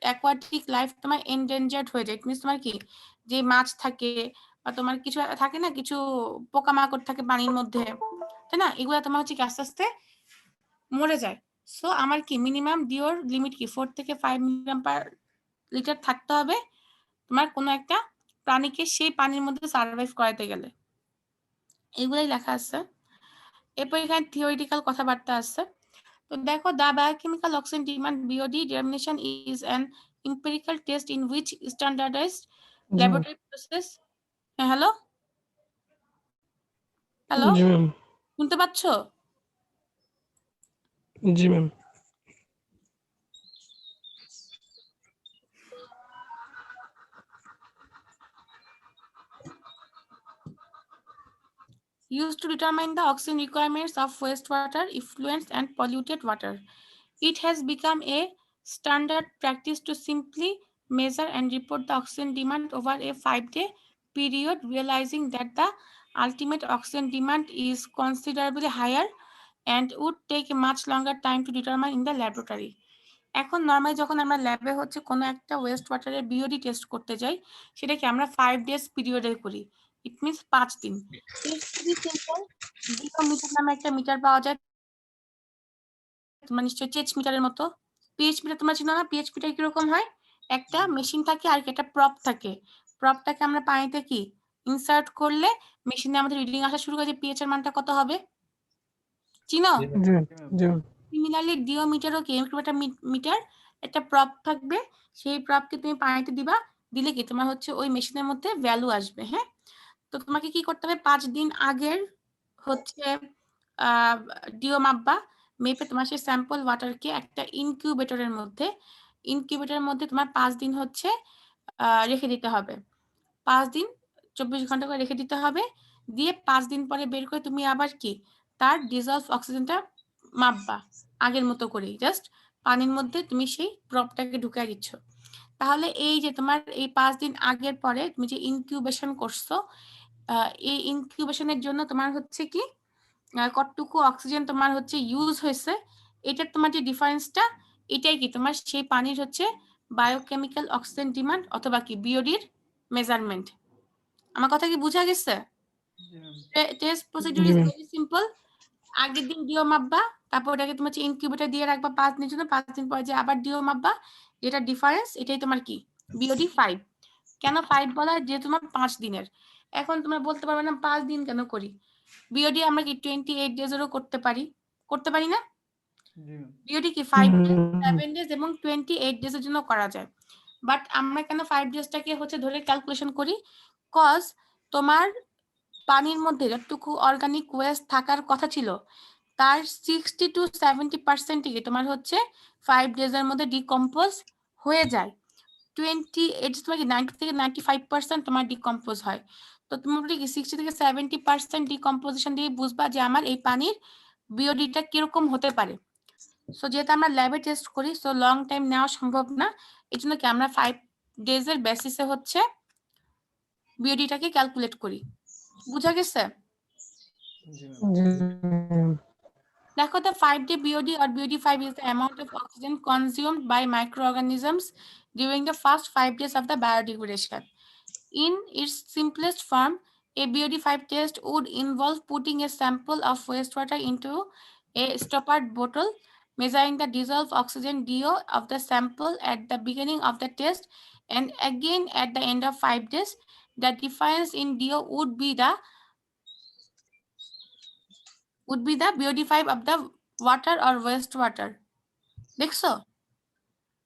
Speaker 1: অ্যাকোয়াটিক লাইফ তোমার এন্ডেঞ্জার্ড হয়ে যায়। ইট মিনস তোমার কি যে মাছ থাকে বা তোমার কিছু থাকে না, কিছু পোকামাকড় থাকে পানির মধ্যে, তাই না, এগুলো তোমার হচ্ছে কি আস্তে আস্তে মরে যায়। সো আমার কি মিনিমাম ডিওর লিমিট কি 4 থেকে 5 মিলিগ্রাম পার লিটার থাকতে হবে তোমার কোনো একটা প্রাণীকে সেই পানির মধ্যে সার্ভাইভ করাতে গেলে। এগুলাই লেখা আছে। এরপর এখানে থিওরিটিক্যাল কথাবার্তা আছে। তো দেখো, the biochemical oxygen demand BOD determination is an empirical test in which standardized laboratory process. হ্যাঁ, হ্যালো হ্যালো,
Speaker 4: জি ম্যাম।
Speaker 1: শুনতে পাচ্ছো?
Speaker 4: জি ma'am.
Speaker 1: Used to determine the oxygen requirements of wastewater, effluents, and polluted water. It has become a standard practice to simply measure and report the oxygen demand over a 5-day period, realizing that the ultimate oxygen demand is considerably higher and would take a much longer time to determine in the laboratory. এখন নরমালি যখন আমরা ল্যাবে হচ্ছে কোনো একটা ওয়েস্ট ওয়াটারের বিওডি টেস্ট করতে যাই, সেটাকে আমরা 5 ডেজ পিরিয়ডে করি। ইট মিনস 5 দিন। খুবই সিম্পল। ডিওমিটার নামে একটা মিটার পাওয়া যায়, তোমরা নিশ্চয়ই চেচ মিটারের মতো। পিএইচ মিটার তোমরা চিনো না? পিএইচ মিটার কিরকম হয়? একটা মেশিন থাকে আর একটা প্রপ থাকে। প্রপটাকে আমরা পানিতে কি ইনসার্ট করলে মেশিনে আমাদের রিডিং আসা শুরু করে যে পিএইচ এর মানটা কত হবে, চিনো? সিমিলারলি ডিওমিটারও কি এরকম একটা মিটার, একটা প্রপ থাকবে, সেই প্রপকে তুমি পানিতে দিবা, দিলে কি তোমার হচ্ছে ওই মেশিনের মধ্যে ভ্যালু আসবে। হ্যাঁ, তো তোমাকে কি করতে হবে, 5 দিন আগের হচ্ছে ডিও মাপবা, মেপে তোমার সেই স্যাম্পল ওয়াটারকে একটা ইনকিউবেটরের মধ্যে তোমার 5 দিন হচ্ছে রেখে দিতে হবে। 5 দিন 24 ঘন্টা করে রেখে দিতে হবে। দিয়ে 5 দিন পরে বের করে তুমি আবার কি তার ডিজলভ অক্সিজেনটা মাপবা আগের মতো করেই, জাস্ট পানির মধ্যে তুমি সেই প্রপটাকে ঢুকাই দিচ্ছ। তাহলে এই যে তোমার এই 5 দিন আগের পরে তুমি যে ইনকিউবেশন করছো, এই ইনকিউবেশনের জন্য তোমার হচ্ছে কি কতটুকু অক্সিজেন তোমার হচ্ছে ইউজ হয়েছে, এটার তোমার যে ডিফারেন্সটা, এটাই কি তোমার সেই পানির হচ্ছে বায়োকেমিক্যাল অক্সিজেন ডিমান্ড অথবা কি বিওডির মেজারমেন্ট। আমার কথা কি বোঝা গেছে? Test procedure is very simple. আগের দিন ডিও মাপবা, তারপর ওটাকে তোমার ইনকিউবেটর দিয়ে রাখবা 5 দিনের জন্য, 5 দিন পরে যে আবার ডিও মাপবা, যেটা ডিফারেন্স এটাই তোমার কি বিওডি 5। কেন 5 বলা? যে তোমার 5 দিনের। এখন তোমরা বলতে পারবে না 5 দিন কেন করি, বিওডি আমরা কি 28 ডেজেরও করতে পারি না? বিওডি কি 5 ডেজ, 7 ডেজ এবং 28 ডেজের জন্য করা যায়। বাট আমরা কেন 5 ডেজটাকে হচ্ছে ধরে ক্যালকুলেশন করি? কজ তোমার পানির মধ্যে যতটুকু অর্গানিক ওয়েস্ট থাকার কথা ছিল, তার 60 to 70% তোমার হচ্ছে 5 ডেজের মধ্যে ডিকম্পোজ হয়ে যায়। 28 তোমার কি 90 থেকে 95% তোমার ডিকম্পোজ হয়। তো তুমি কি 60 থেকে 70% ডিকম্পোজিশন দিয়ে বুঝবা যে আমার এই পানির বিওডিটা কিরকম হতে পারে। সো যেহেতু আমরা ল্যাবে টেস্ট করি, সো লং টাইম নেওয়া সম্ভব না, এই জন্য কি আমরা 5 ডেজের বেসিসে হচ্ছে বিওডিটাকে ক্যালকুলেট করি। বুঝা গেছে? দেখো, the 5-day BOD or BOD5 is the amount of oxygen consumed by microorganisms during the first 5 days of the biodegradation. In its simplest form, a BOD5 test would involve putting a sample of wastewater into a stoppered bottle, measuring the dissolved oxygen DO of the sample at the beginning of the test and again at the end of 5 days. The difference in DO would be the BOD5 of the water or wastewater. দেখছো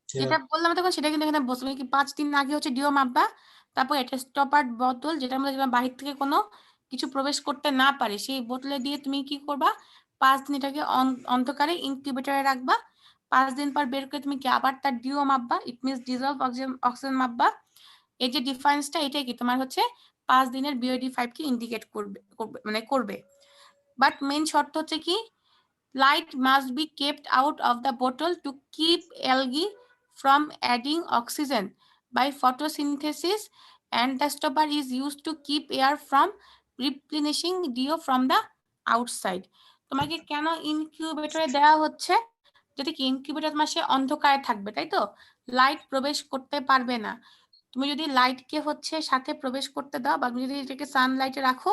Speaker 1: যেটা বললাম তখন, সেটা কিন্তু এখানে বসবে কি 5 দিন আগে হচ্ছে ডিও মাপবা, তারপর এটা স্টপার্ড বোতল যেটার মধ্যে বাহির থেকে কোনো কিছু প্রবেশ করতে না পারে, সেই বোতলে দিয়ে তুমি কি করবা, 5 দিন এটাকে অন্ধকারে ইনকিউবেটরে রাখবা। 5 দিন পর বের করে তুমি কি আবার তার ডিও মাপবা, ইট মিনস ডিজলভ অক্সিজেন মাপবা। এই যে ডিফারেন্সটা, এটাই কি তোমার হচ্ছে 5 দিনের BOD5 কে ইন্ডিকেট করবে। বাট মেইন শর্ত হচ্ছে কি, light must be kept out of the bottle to keep algae from adding oxygen by photosynthesis, and the stopper is used to keep air from replenishing DO from the outside. তোমাকে কেন ইনকিউবেটরে দেওয়া হচ্ছে? যদি কি ইনকিউবেটর তোমার সে অন্ধকারে থাকবে, তাই তো, লাইট প্রবেশ করতে পারবে না। তুমি যদি লাইটকে হচ্ছে সাথে প্রবেশ করতে দাও বা তুমি যদি এটাকে সানলাইটে রাখো,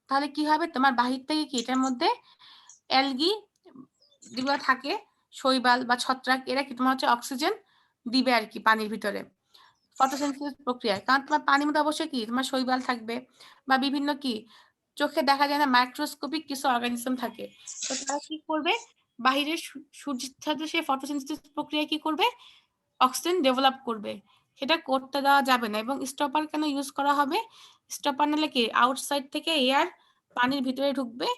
Speaker 1: তাহলে কি হবে, তোমার বাহির থেকে কি এটার মধ্যে অ্যালগি যেগুলো থাকে শৈবাল বা ছত্রাক এরা কি তোমার হচ্ছে অক্সিজেন দিবে আর কি পানির ভিতরে ফটোসিনথেসিস প্রক্রিয়ায়। কারণ তোমার পানির মধ্যে অবশ্যই কি তোমার শৈবাল থাকবে বা বিভিন্ন কি চোখে দেখা যায় না মাইক্রোস্কোপিক কিছু অর্গানিজম থাকে। তো তারা কি করবে বাহিরের সূর্যের সাথে সে ফটোসিনথেসিস প্রক্রিয়া কি করবে অক্সিজেন ডেভেলপ করবে। সেটা করতে দেওয়া যাবে না। এবং স্টপার কেন ইউজ করা হবে? স্টপার নালে কি আউটসাইড থেকে এয়ার পানির ভিতরে ঢুকবে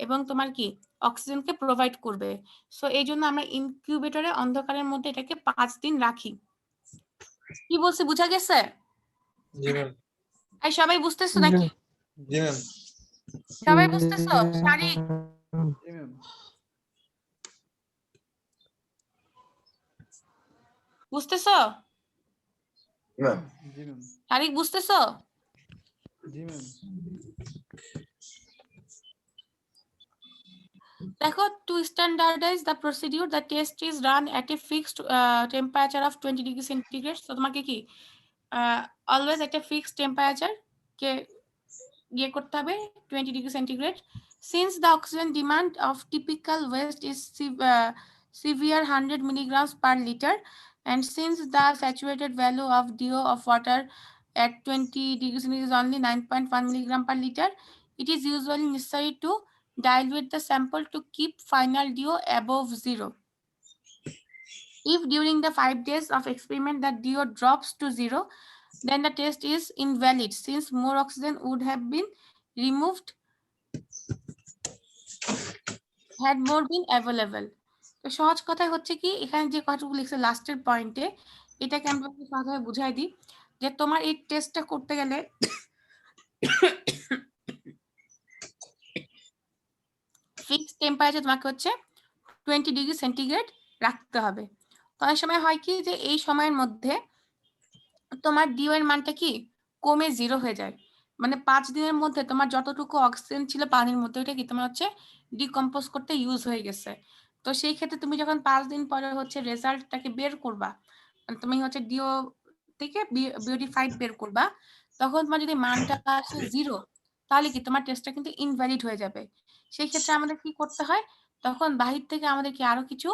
Speaker 1: এবং তোমার কি অক্সিজেনকে প্রোভাইড করবে। সো এই জন্য আমরা ইনকিউবেটরে অন্ধকারের মধ্যে এটাকে 5 দিন রাখি। কি বলছি বুঝা গেছে?
Speaker 7: জি ম্যাম।
Speaker 1: এই সবাই বুঝতেছো নাকি?
Speaker 7: জি ম্যাম।
Speaker 1: সবাই বুঝতেছো? শারীরিক
Speaker 7: জি ম্যাম।
Speaker 1: বুঝতেছো?
Speaker 2: ম্যাম
Speaker 7: জি ম্যাম।
Speaker 1: শারীরিক বুঝতেছো?
Speaker 7: জি ম্যাম।
Speaker 1: দেখো, to standardize the procedure, the test is run at a fixed temperature of 20 degree centigrade. So তোমাকে কি always at a fixed temperature কে ইয়ে করতে হবে 20 degree centigrade. Since the oxygen demand of typical waste is severe 100 milligrams per liter, and since the saturated value of DO of water at 20 degrees centigrade is only 9.1 milligram per liter, it is usually necessary to dilute the sample to keep final DO above zero. If during the 5 days of experiment the DO drops to zero, then the test is invalid since more oxygen would have been removed had more been available. তো সহজ কথাই হচ্ছে কি এখানে যে কথাগুলো লিখছে লাস্টের পয়েন্টে এটাকে আমরা সহজভাবে বুঝাই দিই যে তোমার এই টেস্টটা করতে গেলে ফিক্সড টেম্পারেচার তোমাকে হচ্ছে 20 ডিগ্রি সেন্টিগ্রেড রাখতে হবে। তো অনেক সময় হয় কি যে এই সময়ের মধ্যে তোমার ডিও এর মানটা কি কমে 0 হয়ে যায়। মানে 5 দিনের মধ্যে তোমার যতটুকু অক্সিজেন ছিল পানির মধ্যে ওটা কি তোমার হচ্ছে ডিকম্পোজ করতে ইউজ হয়ে গেছে। তো সেই ক্ষেত্রে তুমি যখন 5 দিন পরে হচ্ছে রেজাল্টটাকে বের করবা, মানে তুমি হচ্ছে ডিও থেকে বিওডি5 বের করবা, তখন তোমার যদি মানটা আসে 0 তাহলে কি তোমার টেস্টটা কিন্তু ইনভ্যালিড হয়ে যাবে। সেই ক্ষেত্রে আমাদের কি করতে হয়, তখন বাহির থেকে আমাদের কি আরো কিছু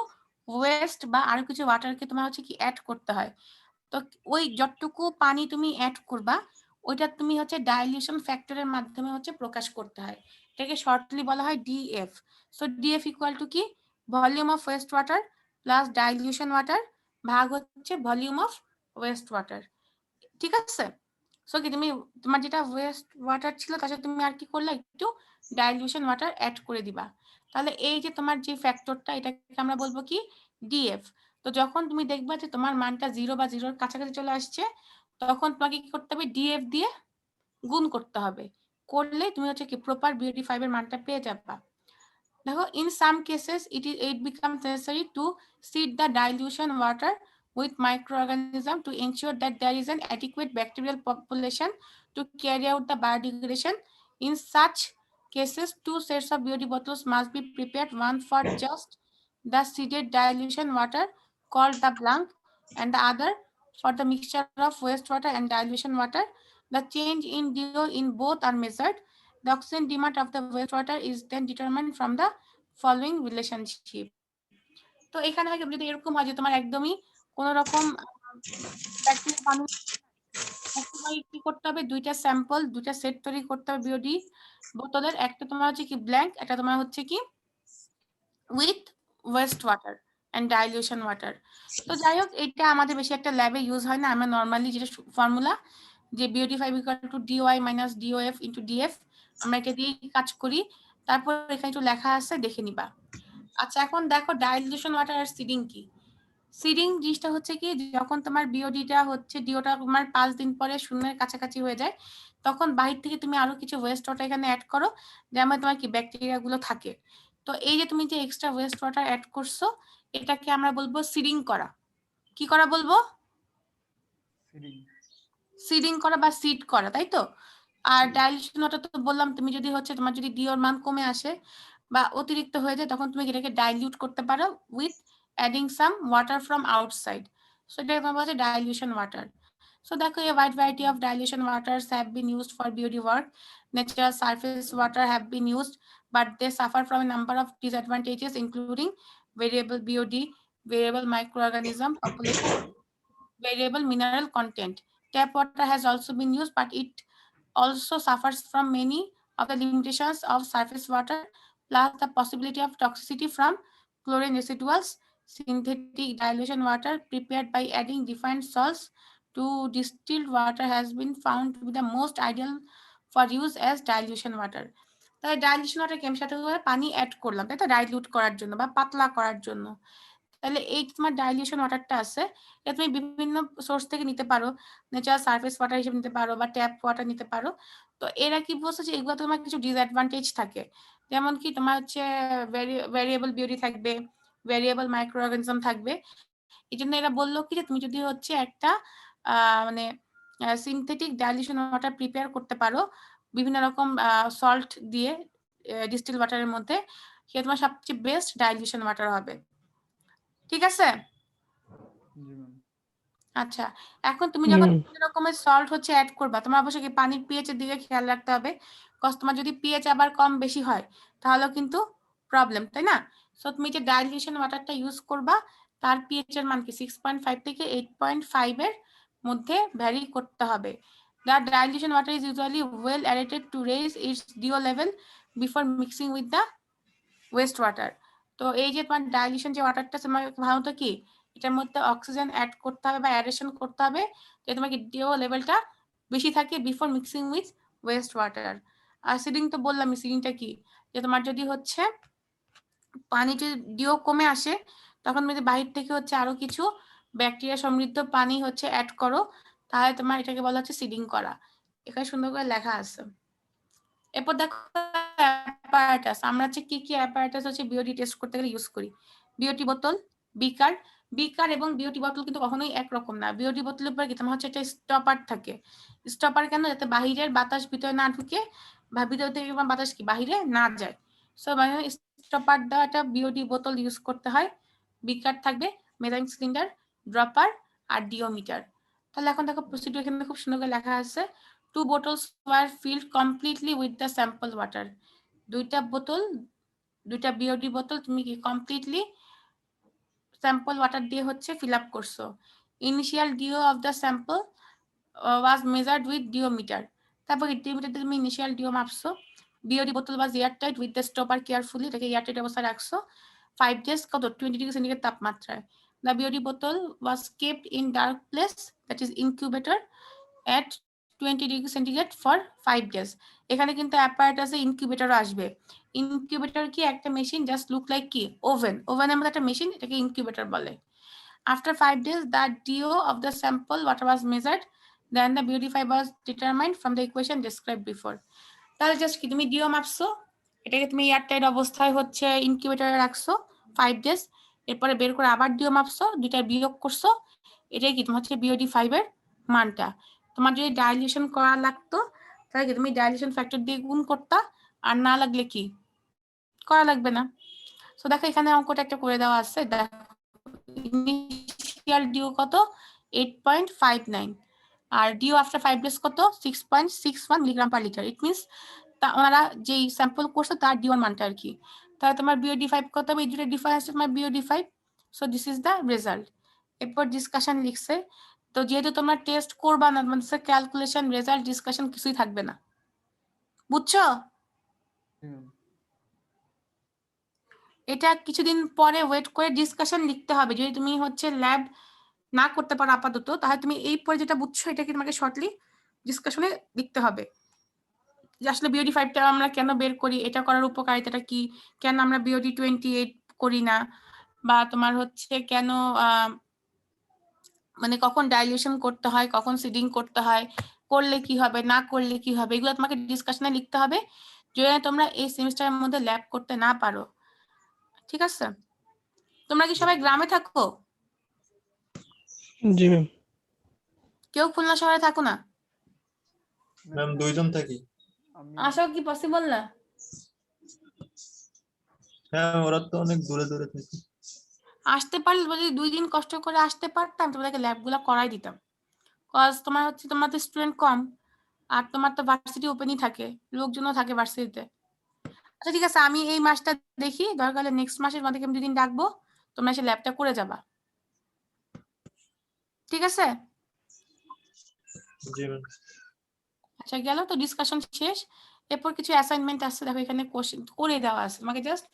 Speaker 1: ওয়েস্ট বা আরো কিছু ওয়াটারকে তোমার হচ্ছে কি অ্যাড করতে হয়। তো ওই যতটুকু পানি তুমি অ্যাড করবা ওইটা তুমি হচ্ছে ডাইলিউশন ফ্যাক্টরের মাধ্যমে হচ্ছে প্রকাশ করতে হয়। এটাকে শর্টলি বলা হয় DF. So DF equal to কি volume of waste water plus dilution water ভাগ হচ্ছে ভলিউম অফ ওয়েস্ট ওয়াটার। ঠিক আছে? সো কি তুমি তোমার যেটা ওয়েস্ট ওয়াটার ছিল তার সাথে তুমি আর কি করলে একটু ডাইলিউশন ওয়াটার অ্যাড করে দিবা। তাহলে এই যে তোমার যে ফ্যাক্টরটা এটাকে আমরা বলবো কি ডিএফ। তো যখন তুমি দেখবা যে তোমার মানটা 0 বা 0-এর কাছাকাছি চলে আসছে তখন তোমাকে কি করতে হবে ডিএফ দিয়ে গুণ করতে হবে। করলে তুমি হচ্ছে কি প্রপার বিওডি5 এর মানটা পেয়ে যাবা। দেখো, in some cases it becomes necessary to seed the dilution water with microorganism to ensure that there is an adequate bacterial population to carry out the biodegradation. In such cases, 2 sets of BOD bottles must be prepared, one for just the seeded dilution water called the blank and the other for the mixture of wastewater and dilution water. The change in DO in both are measured. The oxygen demand of the wastewater is then determined from the following relationship. তো এখানে হয় যদি এরকম হয় যে তোমার একদমই কোন রকম পানি কি করতে হবে, দুইটা স্যাম্পল দুইটা সেট তৈরি করতে হবে বিওডি বোতলের, একটা তোমার হচ্ছে কি ব্ল্যাঙ্ক, একটা তোমার হচ্ছে কি with waste water and dilution water. তো যাই হোক এটা আমাদের বেশি একটা ল্যাবে ইউজ হয় না, আমরা নর্মালি যেটা ফর্মুলা যে BOD five equal to DOI minus DOF into DF আমরা এটা দিয়েই কাজ করি। তারপর এখানে একটু লেখা আছে দেখে নিবা। আচ্ছা, এখন দেখো ডাইলিউশন ওয়াটার আর সিডিং কি। সিডিং জিনিসটা হচ্ছে কি যখন তোমার বিওডিটা হচ্ছে ডিওটা তোমার 5 দিন পরে শূন্যের কাছাকাছি হয়ে যায় তখন বাহির থেকে তুমি আরো কিছু ওয়েস্ট ওয়াটার এখানে অ্যাড করো যেমন তোমার কি ব্যাকটেরিয়া গুলো থাকে। তো এই যে তুমি যে এক্সট্রা ওয়েস্ট ওয়াটার অ্যাড করছো এটাকে আমরা বলবো সিডিং করা। কি করা বলবো? সিডিং করা বা সিড করা, তাই তো। আর ডাইলিউশন ওয়াটার তো বললাম তুমি যদি হচ্ছে তোমার যদি ডিওর মান কমে আসে বা অতিরিক্ত হয়ে যায় তখন তুমি এটাকে ডাইলিউট করতে পারো with adding some water from outside. So এটা হচ্ছে dilution water. So দেখো a wide variety of dilution waters have been used for BOD work. Natural surface water have been used but they suffer from a number of disadvantages, including variable BOD, variable microorganism population, variable mineral content. Tap water has also been used, but it also suffers from many of the limitations of surface water, plus the possibility of toxicity from chlorine residuals. Synthetic dilution water prepared by adding refined salts to distilled water has been found to be the most ideal for use as dilution water. তাহলে ডাইলিউশন ওয়াটার কেম সাথে পানি অ্যাড করলাম, তাই তো, ডাইলিউট করার জন্য বা পাতলা করার জন্য। তাহলে এই তোমার ডাইলিউশন ওয়াটারটা আছে, এটা তুমি বিভিন্ন সোর্স থেকে নিতে পারো, ন্যাচারাল সারফেস ওয়াটার হিসেবে নিতে পারো বা ট্যাপ ওয়াটার নিতে পারো। তো এরা কি বলছে যে এগুলো তোমার কিছু ডিসঅ্যাডভান্টেজ থাকে, যেমন কি তোমার হচ্ছে ভ্যারিয়েবল বিউটি থাকবে, ভ্যারিয়েবল মাইক্রো অর্গানিজম থাকবে। এই জন্য এরা বললো কি যে তুমি যদি হচ্ছে একটা মানে সিনথেটিক ডাইলিউশন ওয়াটার প্রিপেয়ার করতে পারো বিভিন্ন রকম সল্ট দিয়ে ডিস্টিল ওয়াটারের মধ্যে, সে তোমার সবচেয়ে বেস্ট ডাইলিউশন ওয়াটার হবে। ঠিক আছে? আচ্ছা, এখন তুমি যখন বিভিন্ন রকমের সল্ট হচ্ছে অ্যাড করবা, তোমার অবশ্যই কি পানির পিএইচ এর দিকে খেয়াল রাখতে হবে, কজ তোমার যদি পিএইচ আবার কম বেশি হয় তাহলে কিন্তু প্রবলেম, তাই না? সো তুমি যে ডাইলিউশন ওয়াটারটা ইউজ করবা তার পিএইচ এর মান কি 6.5 থেকে 8.5 এর মধ্যে ভ্যারি করতে হবে। The dilution water is usually well aerated to raise its DO level before mixing with the waste water. তো এই যে তোমার ডাইলিউশন যে ওয়াটারটা তোমার ভাবতো কি এটার মধ্যে অক্সিজেন অ্যাড করতে হবে বা অ্যারেশন করতে হবে যে তোমাকে ডিও লেভেলটা বেশি থাকে before mixing with waste water. আর সিডিং তো বললাম, সিডিংটা কি, যে তোমার যদি হচ্ছে পানি যদি ডিও কমে আসে তখন যদি বাহির থেকে হচ্ছে আরো কিছু ব্যাকটেরিয়া সমৃদ্ধ পানি হচ্ছে অ্যাড করো, তাহলে তোমার এটাকে বলা হচ্ছে সিডিং করা। এখানে সুন্দর করে লেখা আছে। এরপর দেখো অ্যাপারেটাস, আমরা হচ্ছে কি কি অ্যাপারেটাস হচ্ছে বিওটি টেস্ট করতে গেলে ইউজ করি। বিওটি বোতল, বিকার এবং বিওটি বোতল কিন্তু কখনোই একরকম না। বিওটি বোতলের উপর কি তোমার হচ্ছে একটা স্টপার থাকে। স্টপার কেন? যাতে বাহিরের বাতাস ভিতরে না ঢুকে বা ভিতর থেকে বাতাস কি বাহিরে না যায়। সো মানে স্টপার দেওয়া একটা বিওটি বোতল ইউজ করতে হয়। বিকার থাকবে, মেজারিং সিলিন্ডার, ড্রপার আর ডিওমিটার। তাহলে এখন দেখো প্রসিডিউর এখানে খুব সুন্দর করে লেখা আছে। 2 bottles were filled completely with the sample water. দুইটা বিওডি বোতল তুমি কি কমপ্লিটলি স্যাম্পল ওয়াটার দিয়ে হচ্ছে ফিল আপ করছো। Initial DO of the sample was measured with DO meter. তারপর ডিওমিটার দিয়ে তুমি ইনিশিয়াল ডিও মাপছো। বিওডি বোতল was airtight with the stopper carefully, এটাকে এয়ারটাইট অবস্থায় রাখছো 5 days কত 20 ডিগ্রি সেন্টিগ্রেড তাপমাত্রায়। দ্য বিওডি বোতল was kept in dark place, that is incubator, at 20 degree centigrade for 5 days। এখানে কিন্তু অ্যাপারেটাসে ইনকিউবেটরও আসবে। ইনকিউবেটর কি একটা মেশিন, জাস্ট লুক লাইক কি ওভেনের মধ্যে একটা মেশিন, এটাকে ইনকিউবেটর বলে। After 5 days the DO of the sample water was measured, then the BOD5 was determined from the equation described before. তাহলে জাস্ট কি তুমি ডিও মাপছো, এটাকে তুমি এয়ারটাইট অবস্থায় হচ্ছে ইনকিউবেটরে রাখছো 5 days, এরপরে বের করে আবার ডিও মাপছো, দুইটা বিয়োগ করছো, এটাই কি তোমার হচ্ছে BOD5 এর মানটা। তোমার যদি ডাইলিউশন করা লাগতো তাহলে কি তুমি ডাইলিউশন ফ্যাক্টর দিয়ে গুণ করতা, আর না লাগলে কি করা লাগবে না। সো দেখো এখানে অঙ্কটা একটা করে দেওয়া আছে। দেখো ইনিশিয়াল ডিও কত 8.59 আর ডিও আফটার 5 days কত 6.61 milligram per litre. It means ওনারা যেই স্যাম্পল করছে তার ডিওর মানটা আর কি। তাহলে তোমার BOD5 কত হবে, এই দুটো ডিফারেন্স তোমার BOD5। So this is the result. এরপর ডিসকাশন লিখছে। তো যেহেতু তোমরা টেস্ট করবা না, মানে ক্যালকুলেশন রেজাল্ট ডিসকাশন কিছুই থাকবে না, বুঝছো? এটা কিছুদিন পরে ওয়েট করে ডিসকাশন লিখতে হবে। যদি তুমি হচ্ছে ল্যাব না করতে পারো আপাতত, তাহলে তুমি এই পরে যেটা বুঝছো এটাকে তোমাকে শর্টলি ডিসকাশনে লিখতে হবে যে আসলে BOD5টা আমরা কেন বের করি, এটা করার উপকারিতাটা কি, কেন আমরা BOD28 করি না, বা তোমার হচ্ছে কেন মানে কখন ডাইলিউশন করতে হয়, কখন সিডিং করতে হয়, করলে কি হবে না করলে কি হবে, এগুলো তোমাকে ডিসকাশনে লিখতে হবে যদি তোমরা এই সেমিস্টারের মধ্যে ল্যাব করতে না পারো। ঠিক আছে? তোমরা কি সবাই গ্রামে থাকো?
Speaker 4: জি ম্যাম।
Speaker 1: কেউ খুলনা শহরে থাকো না?
Speaker 7: ম্যাম দুইজন থাকি।
Speaker 1: আসাও কি পসিবল না?
Speaker 7: হ্যাঁ ওরা তো অনেক দূরে দূরে থাকে।
Speaker 1: আসতে পারলে যদি 2 দিন কষ্ট করে আসতে পারতাম তোমাদেরকে ল্যাবগুলো করাই দিতাম। কজ তোমার হচ্ছে তোমার তো স্টুডেন্ট কম আর তোমার তো ভার্সিটি ওপেনই থাকে, লোকজনও থাকে ভার্সিটিতে। আচ্ছা ঠিক আছে, আমি এই মাসটা দেখি, দরকার হলে নেক্সট মাসের মধ্যে আমি 2 দিন ডাকবো, তোমরা এসে ল্যাবটা করে যাবা, ঠিক আছে?
Speaker 7: জি ম্যাম।
Speaker 1: আচ্ছা গেল তো, ডিসকাশন শেষ। এরপর কিছু অ্যাসাইনমেন্ট আছে, দেখো এখানে কোশ্চেন করে দেওয়া আছে, আমাকে জাস্ট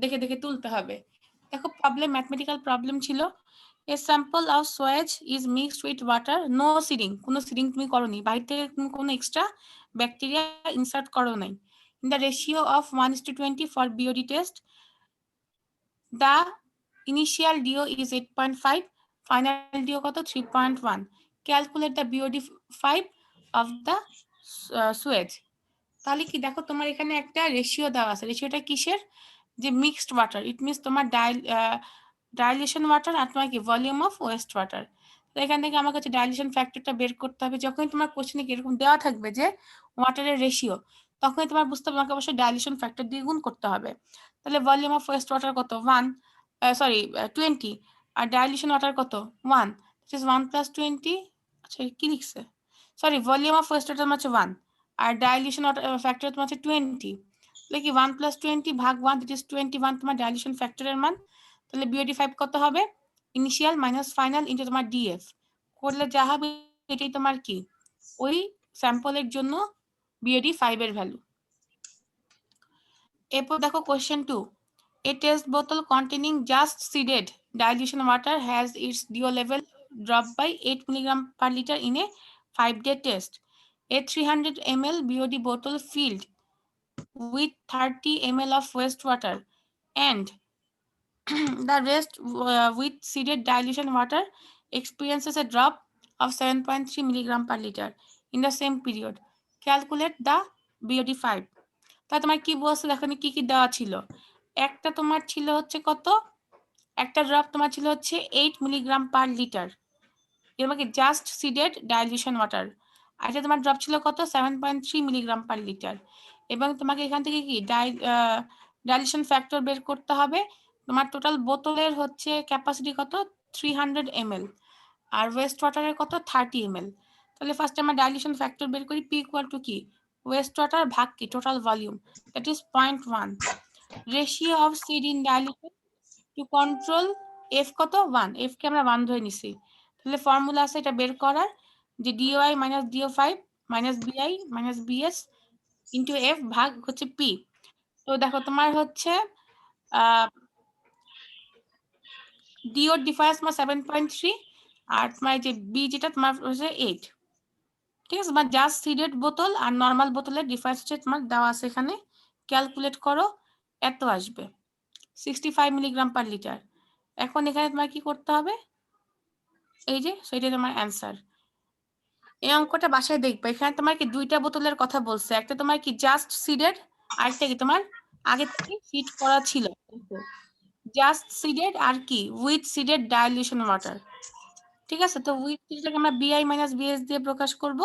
Speaker 1: দেখে দেখে তুলতে হবে। দেখো প্রবলেম, ম্যাথমেটিক্যাল প্রবলেম ছিল, a sample of sewage is mixed with water, no seeding, কোনো সিডিং তুমি করোনি, বাইরে থেকে কোনো এক্সট্রা ব্যাকটেরিয়া ইনসার্ট করো নাই, in the ratio of 1:20 for BOD test, the initial DO is 8.5, final DO কত 3.1, calculate the BOD 5 of the sewage. তাহলে কি দেখো তোমার এখানে একটা রেশিও দেওয়া আছে, রেশিওটা কিসের, যে মিক্সড ওয়াটার, ইট মিনস তোমার ডাইলেশন ওয়াটার আর তোমার কি ভলিউম অফ ওয়েস্ট ওয়াটার। তো এখান থেকে আমার কাছে ডাইলেশন ফ্যাক্টরটা বের করতে হবে, যখনই তোমার কোশ্চেনে এরকম দেওয়া থাকবে যে ওয়াটারের রেশিও, তখনই তোমার বুঝতে হবে আমাকে অবশ্যই ডাইলেশন ফ্যাক্টর দিয়ে গুণ করতে হবে। তাহলে ভলিউম অফ ওয়েস্ট ওয়াটার কত 20, আর ডাইলেশন ওয়াটার কত 1, দিস ইজ 1 + 20, আচ্ছা কি লিখছে, sorry volume of waste water হচ্ছে 1 আর ডাইলিউশন ফ্যাক্টর তোমার হচ্ছে 20, তাহলে কি 1 + 20 ভাগ 1, দ্যাট ইজ 21 তোমার ডাইলিউশন ফ্যাক্টরের মান। তাহলে বিওডি 5 কত হবে, ইনিশিয়াল মাইনাস ফাইনাল ইনটু তোমার ডিএফ, করলে যা হবে এটাই তোমার কি ওই স্যাম্পলের জন্য বিওডি 5 এর ভ্যালু। এরপর দেখো question 2, a test bottle containing just seeded dilution water has its DO level dropped by 8 mg per liter in a 5-day test. A 300 ml BOD bottle filled with 30 ml of wastewater and the rest with seeded dilution water experiences a drop of 7.3 mg per liter in the same period. Calculate the BOD 5. তা তোমার কি বলছে দেখো কি কি দেওয়া ছিল, একটা তোমার ছিল হচ্ছে কত, একটা ড্রপ তোমার ছিল হচ্ছে 8 মিলিগ্রাম পার লিটার, তোমাকে জাস্ট সিডেড ডাইলিউশন ওয়াটার, আর এটা তোমার ড্রপ ছিল কত 7.3 মিলিগ্রাম পার লিটার, এবং তোমাকে এখান থেকে কি ডাইলিউশন ফ্যাক্টর বের করতে হবে। তোমার টোটাল বোতলের হচ্ছে ক্যাপাসিটি কত 300 ml আর ওয়েস্ট ওয়াটারের কত 30 ml। তাহলে ফার্স্টে আমরা ডাইলিউশন ফ্যাক্টর বের করি, পি ইকুয়াল টু কি ওয়েস্ট ওয়াটার ভাগ কি total volume, that is 0.1, ratio of seed in dilution to control F কত 1, এফ কে আমরা 1 ধরে নিছি। তাহলে ফর্মুলা আছে এটা বের করার, যে ডিওআই মাইনাস ডিও 5 মাইনাস বিআই মাইনাস বিএস ইন্টু এফ ভাগ হচ্ছে পি। তো দেখো তোমার হচ্ছে ডিও ডিফারেন্স তোমার 7.3 আর তোমার যে বি যেটা তোমার হচ্ছে 8, ঠিক আছে? তোমার জাস্ট সিডেড বোতল আর নর্মাল বোতলের ডিফারেন্স হচ্ছে তোমার দেওয়া আছে এখানে, ক্যালকুলেট করো, এত আসবে 65 মিলিগ্রাম পার লিটার। এখন এখানে তোমার কি করতে হবে, এই যে সেটাই তোমার অ্যান্সার। এই অঙ্কটা বাসায় দেখবে, এখানে তোমার কি দুইটা বোতলের কথা বলছে, একটা তোমার কি জাস্ট সিডেড, আরেকটা কি তোমার আগে থেকে ফিট করা ছিল। জাস্ট সিডেড আর কি উইথ সিডেড ডাইলিউশন ওয়াটার, ঠিক আছে? তো উইথ সিডেডটাকে আমরা বিআই মাইনাস বিএস দিয়ে প্রকাশ করব,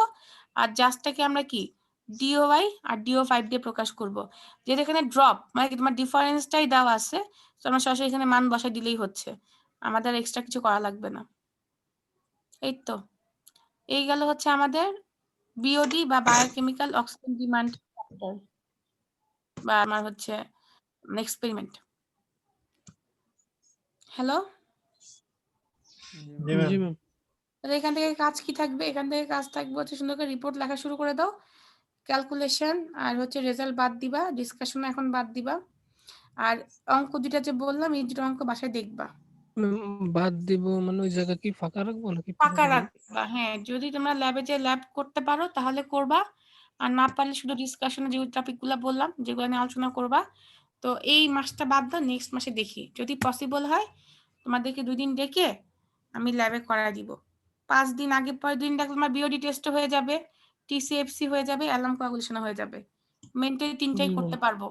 Speaker 1: আর জাস্টটাকে আমরা কি ডিওআই আর ডিও 5 দিয়ে প্রকাশ করব। যেহেতু এখানে ড্রপ মানে কি তোমার ডিফারেন্সটাই দেওয়া আছে, তো আমরা সরাসরি এখানে মান বসাই দিলেই হচ্ছে, আমাদের এক্সট্রা কিছু করা লাগবে না। এই তো এই গেল হচ্ছে আমাদের বিওডি বা বায়োকেমিক্যাল অক্সিজেন ডিমান্ড ফ্যাক্টর বা আমার হচ্ছে এক্সপেরিমেন্ট। হ্যালো,
Speaker 7: জি ম্যাম।
Speaker 4: জি ম্যাম।
Speaker 1: তাহলে এখান থেকে কাজ কি থাকবে, এখান থেকে কাজ থাকবে হচ্ছে সুন্দর করে রিপোর্ট লেখা শুরু করে দাও, ক্যালকুলেশন আর হচ্ছে রেজাল্ট বাদ দিবা, ডিসকাশন এখন বাদ দিবা, আর অঙ্ক দুটা যে বললাম এই দুটো অঙ্ক বাসায় দেখবা।
Speaker 4: বাদ দিব মানে ওই জায়গা কি ফাঁকা রাখবো নাকি
Speaker 1: ফাঁকা রাখবা, হ্যাঁ যদি তোমরা ল্যাবে যে ল্যাব করতে পারো তাহলে করবা, আর না পারলে শুধু ডিসকাশনে যে টপিকগুলো বললাম যেগুলো নিয়ে আলোচনা করবা। তো এই মাসটা বাদ দাও, নেক্সট মাসে দেখি যদি পসিবল হয় তোমাদেরকে 2 দিন ডেকে আমি ল্যাবে করায় দিব। 5 দিন আগে পরে 2 দিন ডাকলে তোমার বিওডি টেস্ট হয়ে যাবে, টিসিএফসি হয়ে যাবে, অ্যালার্ম কোয়াগুলেশন হয়ে যাবে, মেন্টালি 3টাই করতে পারবো।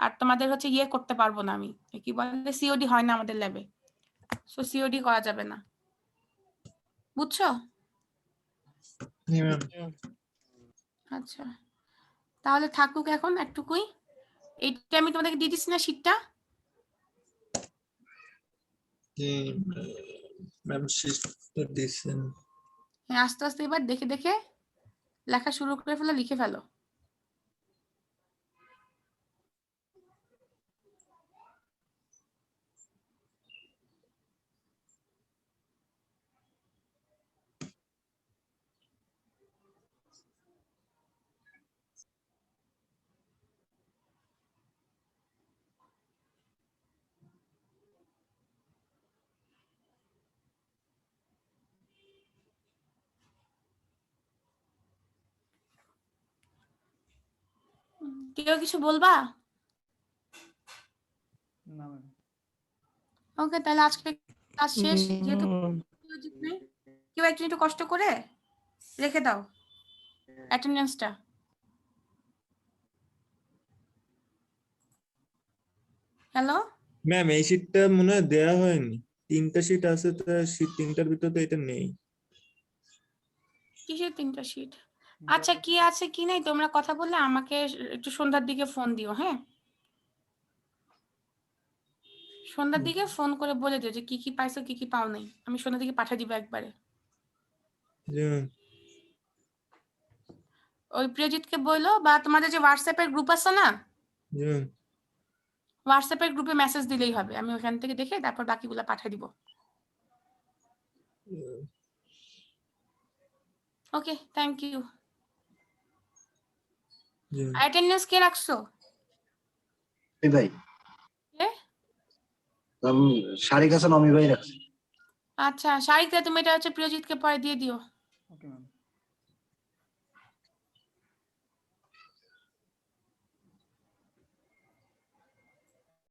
Speaker 1: আর তোমাদের হচ্ছে ইয়ে করতে পারবো না আমি, কি বলে সিওডি হয় না আমাদের ল্যাবে, সো সিওডি করা যাবে না, বুঝছো?
Speaker 7: জি ম্যাম।
Speaker 1: আচ্ছা তাহলে থাকুক এখন একটুকুই, এইটা আমি তোমাদেরকে দিয়ে দিচ্ছি না শীটটা,
Speaker 7: জি ম্যাম শিফট দিয়েছেন।
Speaker 1: হ্যাঁ আস্তে আস্তে এবার দেখে দেখে লেখা শুরু করে ফেলো, লিখে ফেলো। কেউ কিছু বলবা?
Speaker 8: না ম্যাম।
Speaker 1: ওকে, তাহলে আজকে ক্লাস শেষ। যেহেতু প্রিয়জিৎ নেই, কেউ একজন একটু কষ্ট করে রেখে দাও অ্যাটেন্ডেন্সটা। হ্যালো,
Speaker 7: ম্যাম এই শীটটা মনে হয় দেয়া হয়নি, 3টা শীট আছে, তো শীট 3টার ভিতর তো এটা নেই।
Speaker 1: কিসের 3টা শীট? আচ্ছা, কি আছে কি নেই তোমরা কথা বললে আমাকে একটু সন্ধ্যার দিকে ফোন দিও। হ্যাঁ, সন্ধ্যার দিকে ফোন করে বলে দিও যে কি কি পাইছো কি কি পাও নাই। আমি সন্ধ্যার দিকে পাঠিয়ে দিব একবারে।
Speaker 7: জি ম্যাম।
Speaker 1: ওই প্রিয়জিৎকে বললো, বা তোমাদের যে হোয়াটসঅ্যাপের গ্রুপ আছে না,
Speaker 7: জি ম্যাম।
Speaker 1: হোয়াটসঅ্যাপের গ্রুপে মেসেজ দিলেই হবে। আমি ওখান থেকে দেখে তারপর বাকিগুলো পাঠিয়ে দিব। Okay, thank you.
Speaker 7: জি ম্যাম।
Speaker 1: অ্যাটেন্ডেন্স কে রাখছো?
Speaker 2: এই ভাই
Speaker 1: কে?
Speaker 2: শারিক হাসান অমি ভাই রাখছে।
Speaker 1: আচ্ছা, শারিকা তুমি এটা হচ্ছে প্রিয়জিৎকে পরে দিয়ে দিও।
Speaker 8: Okay ma'am.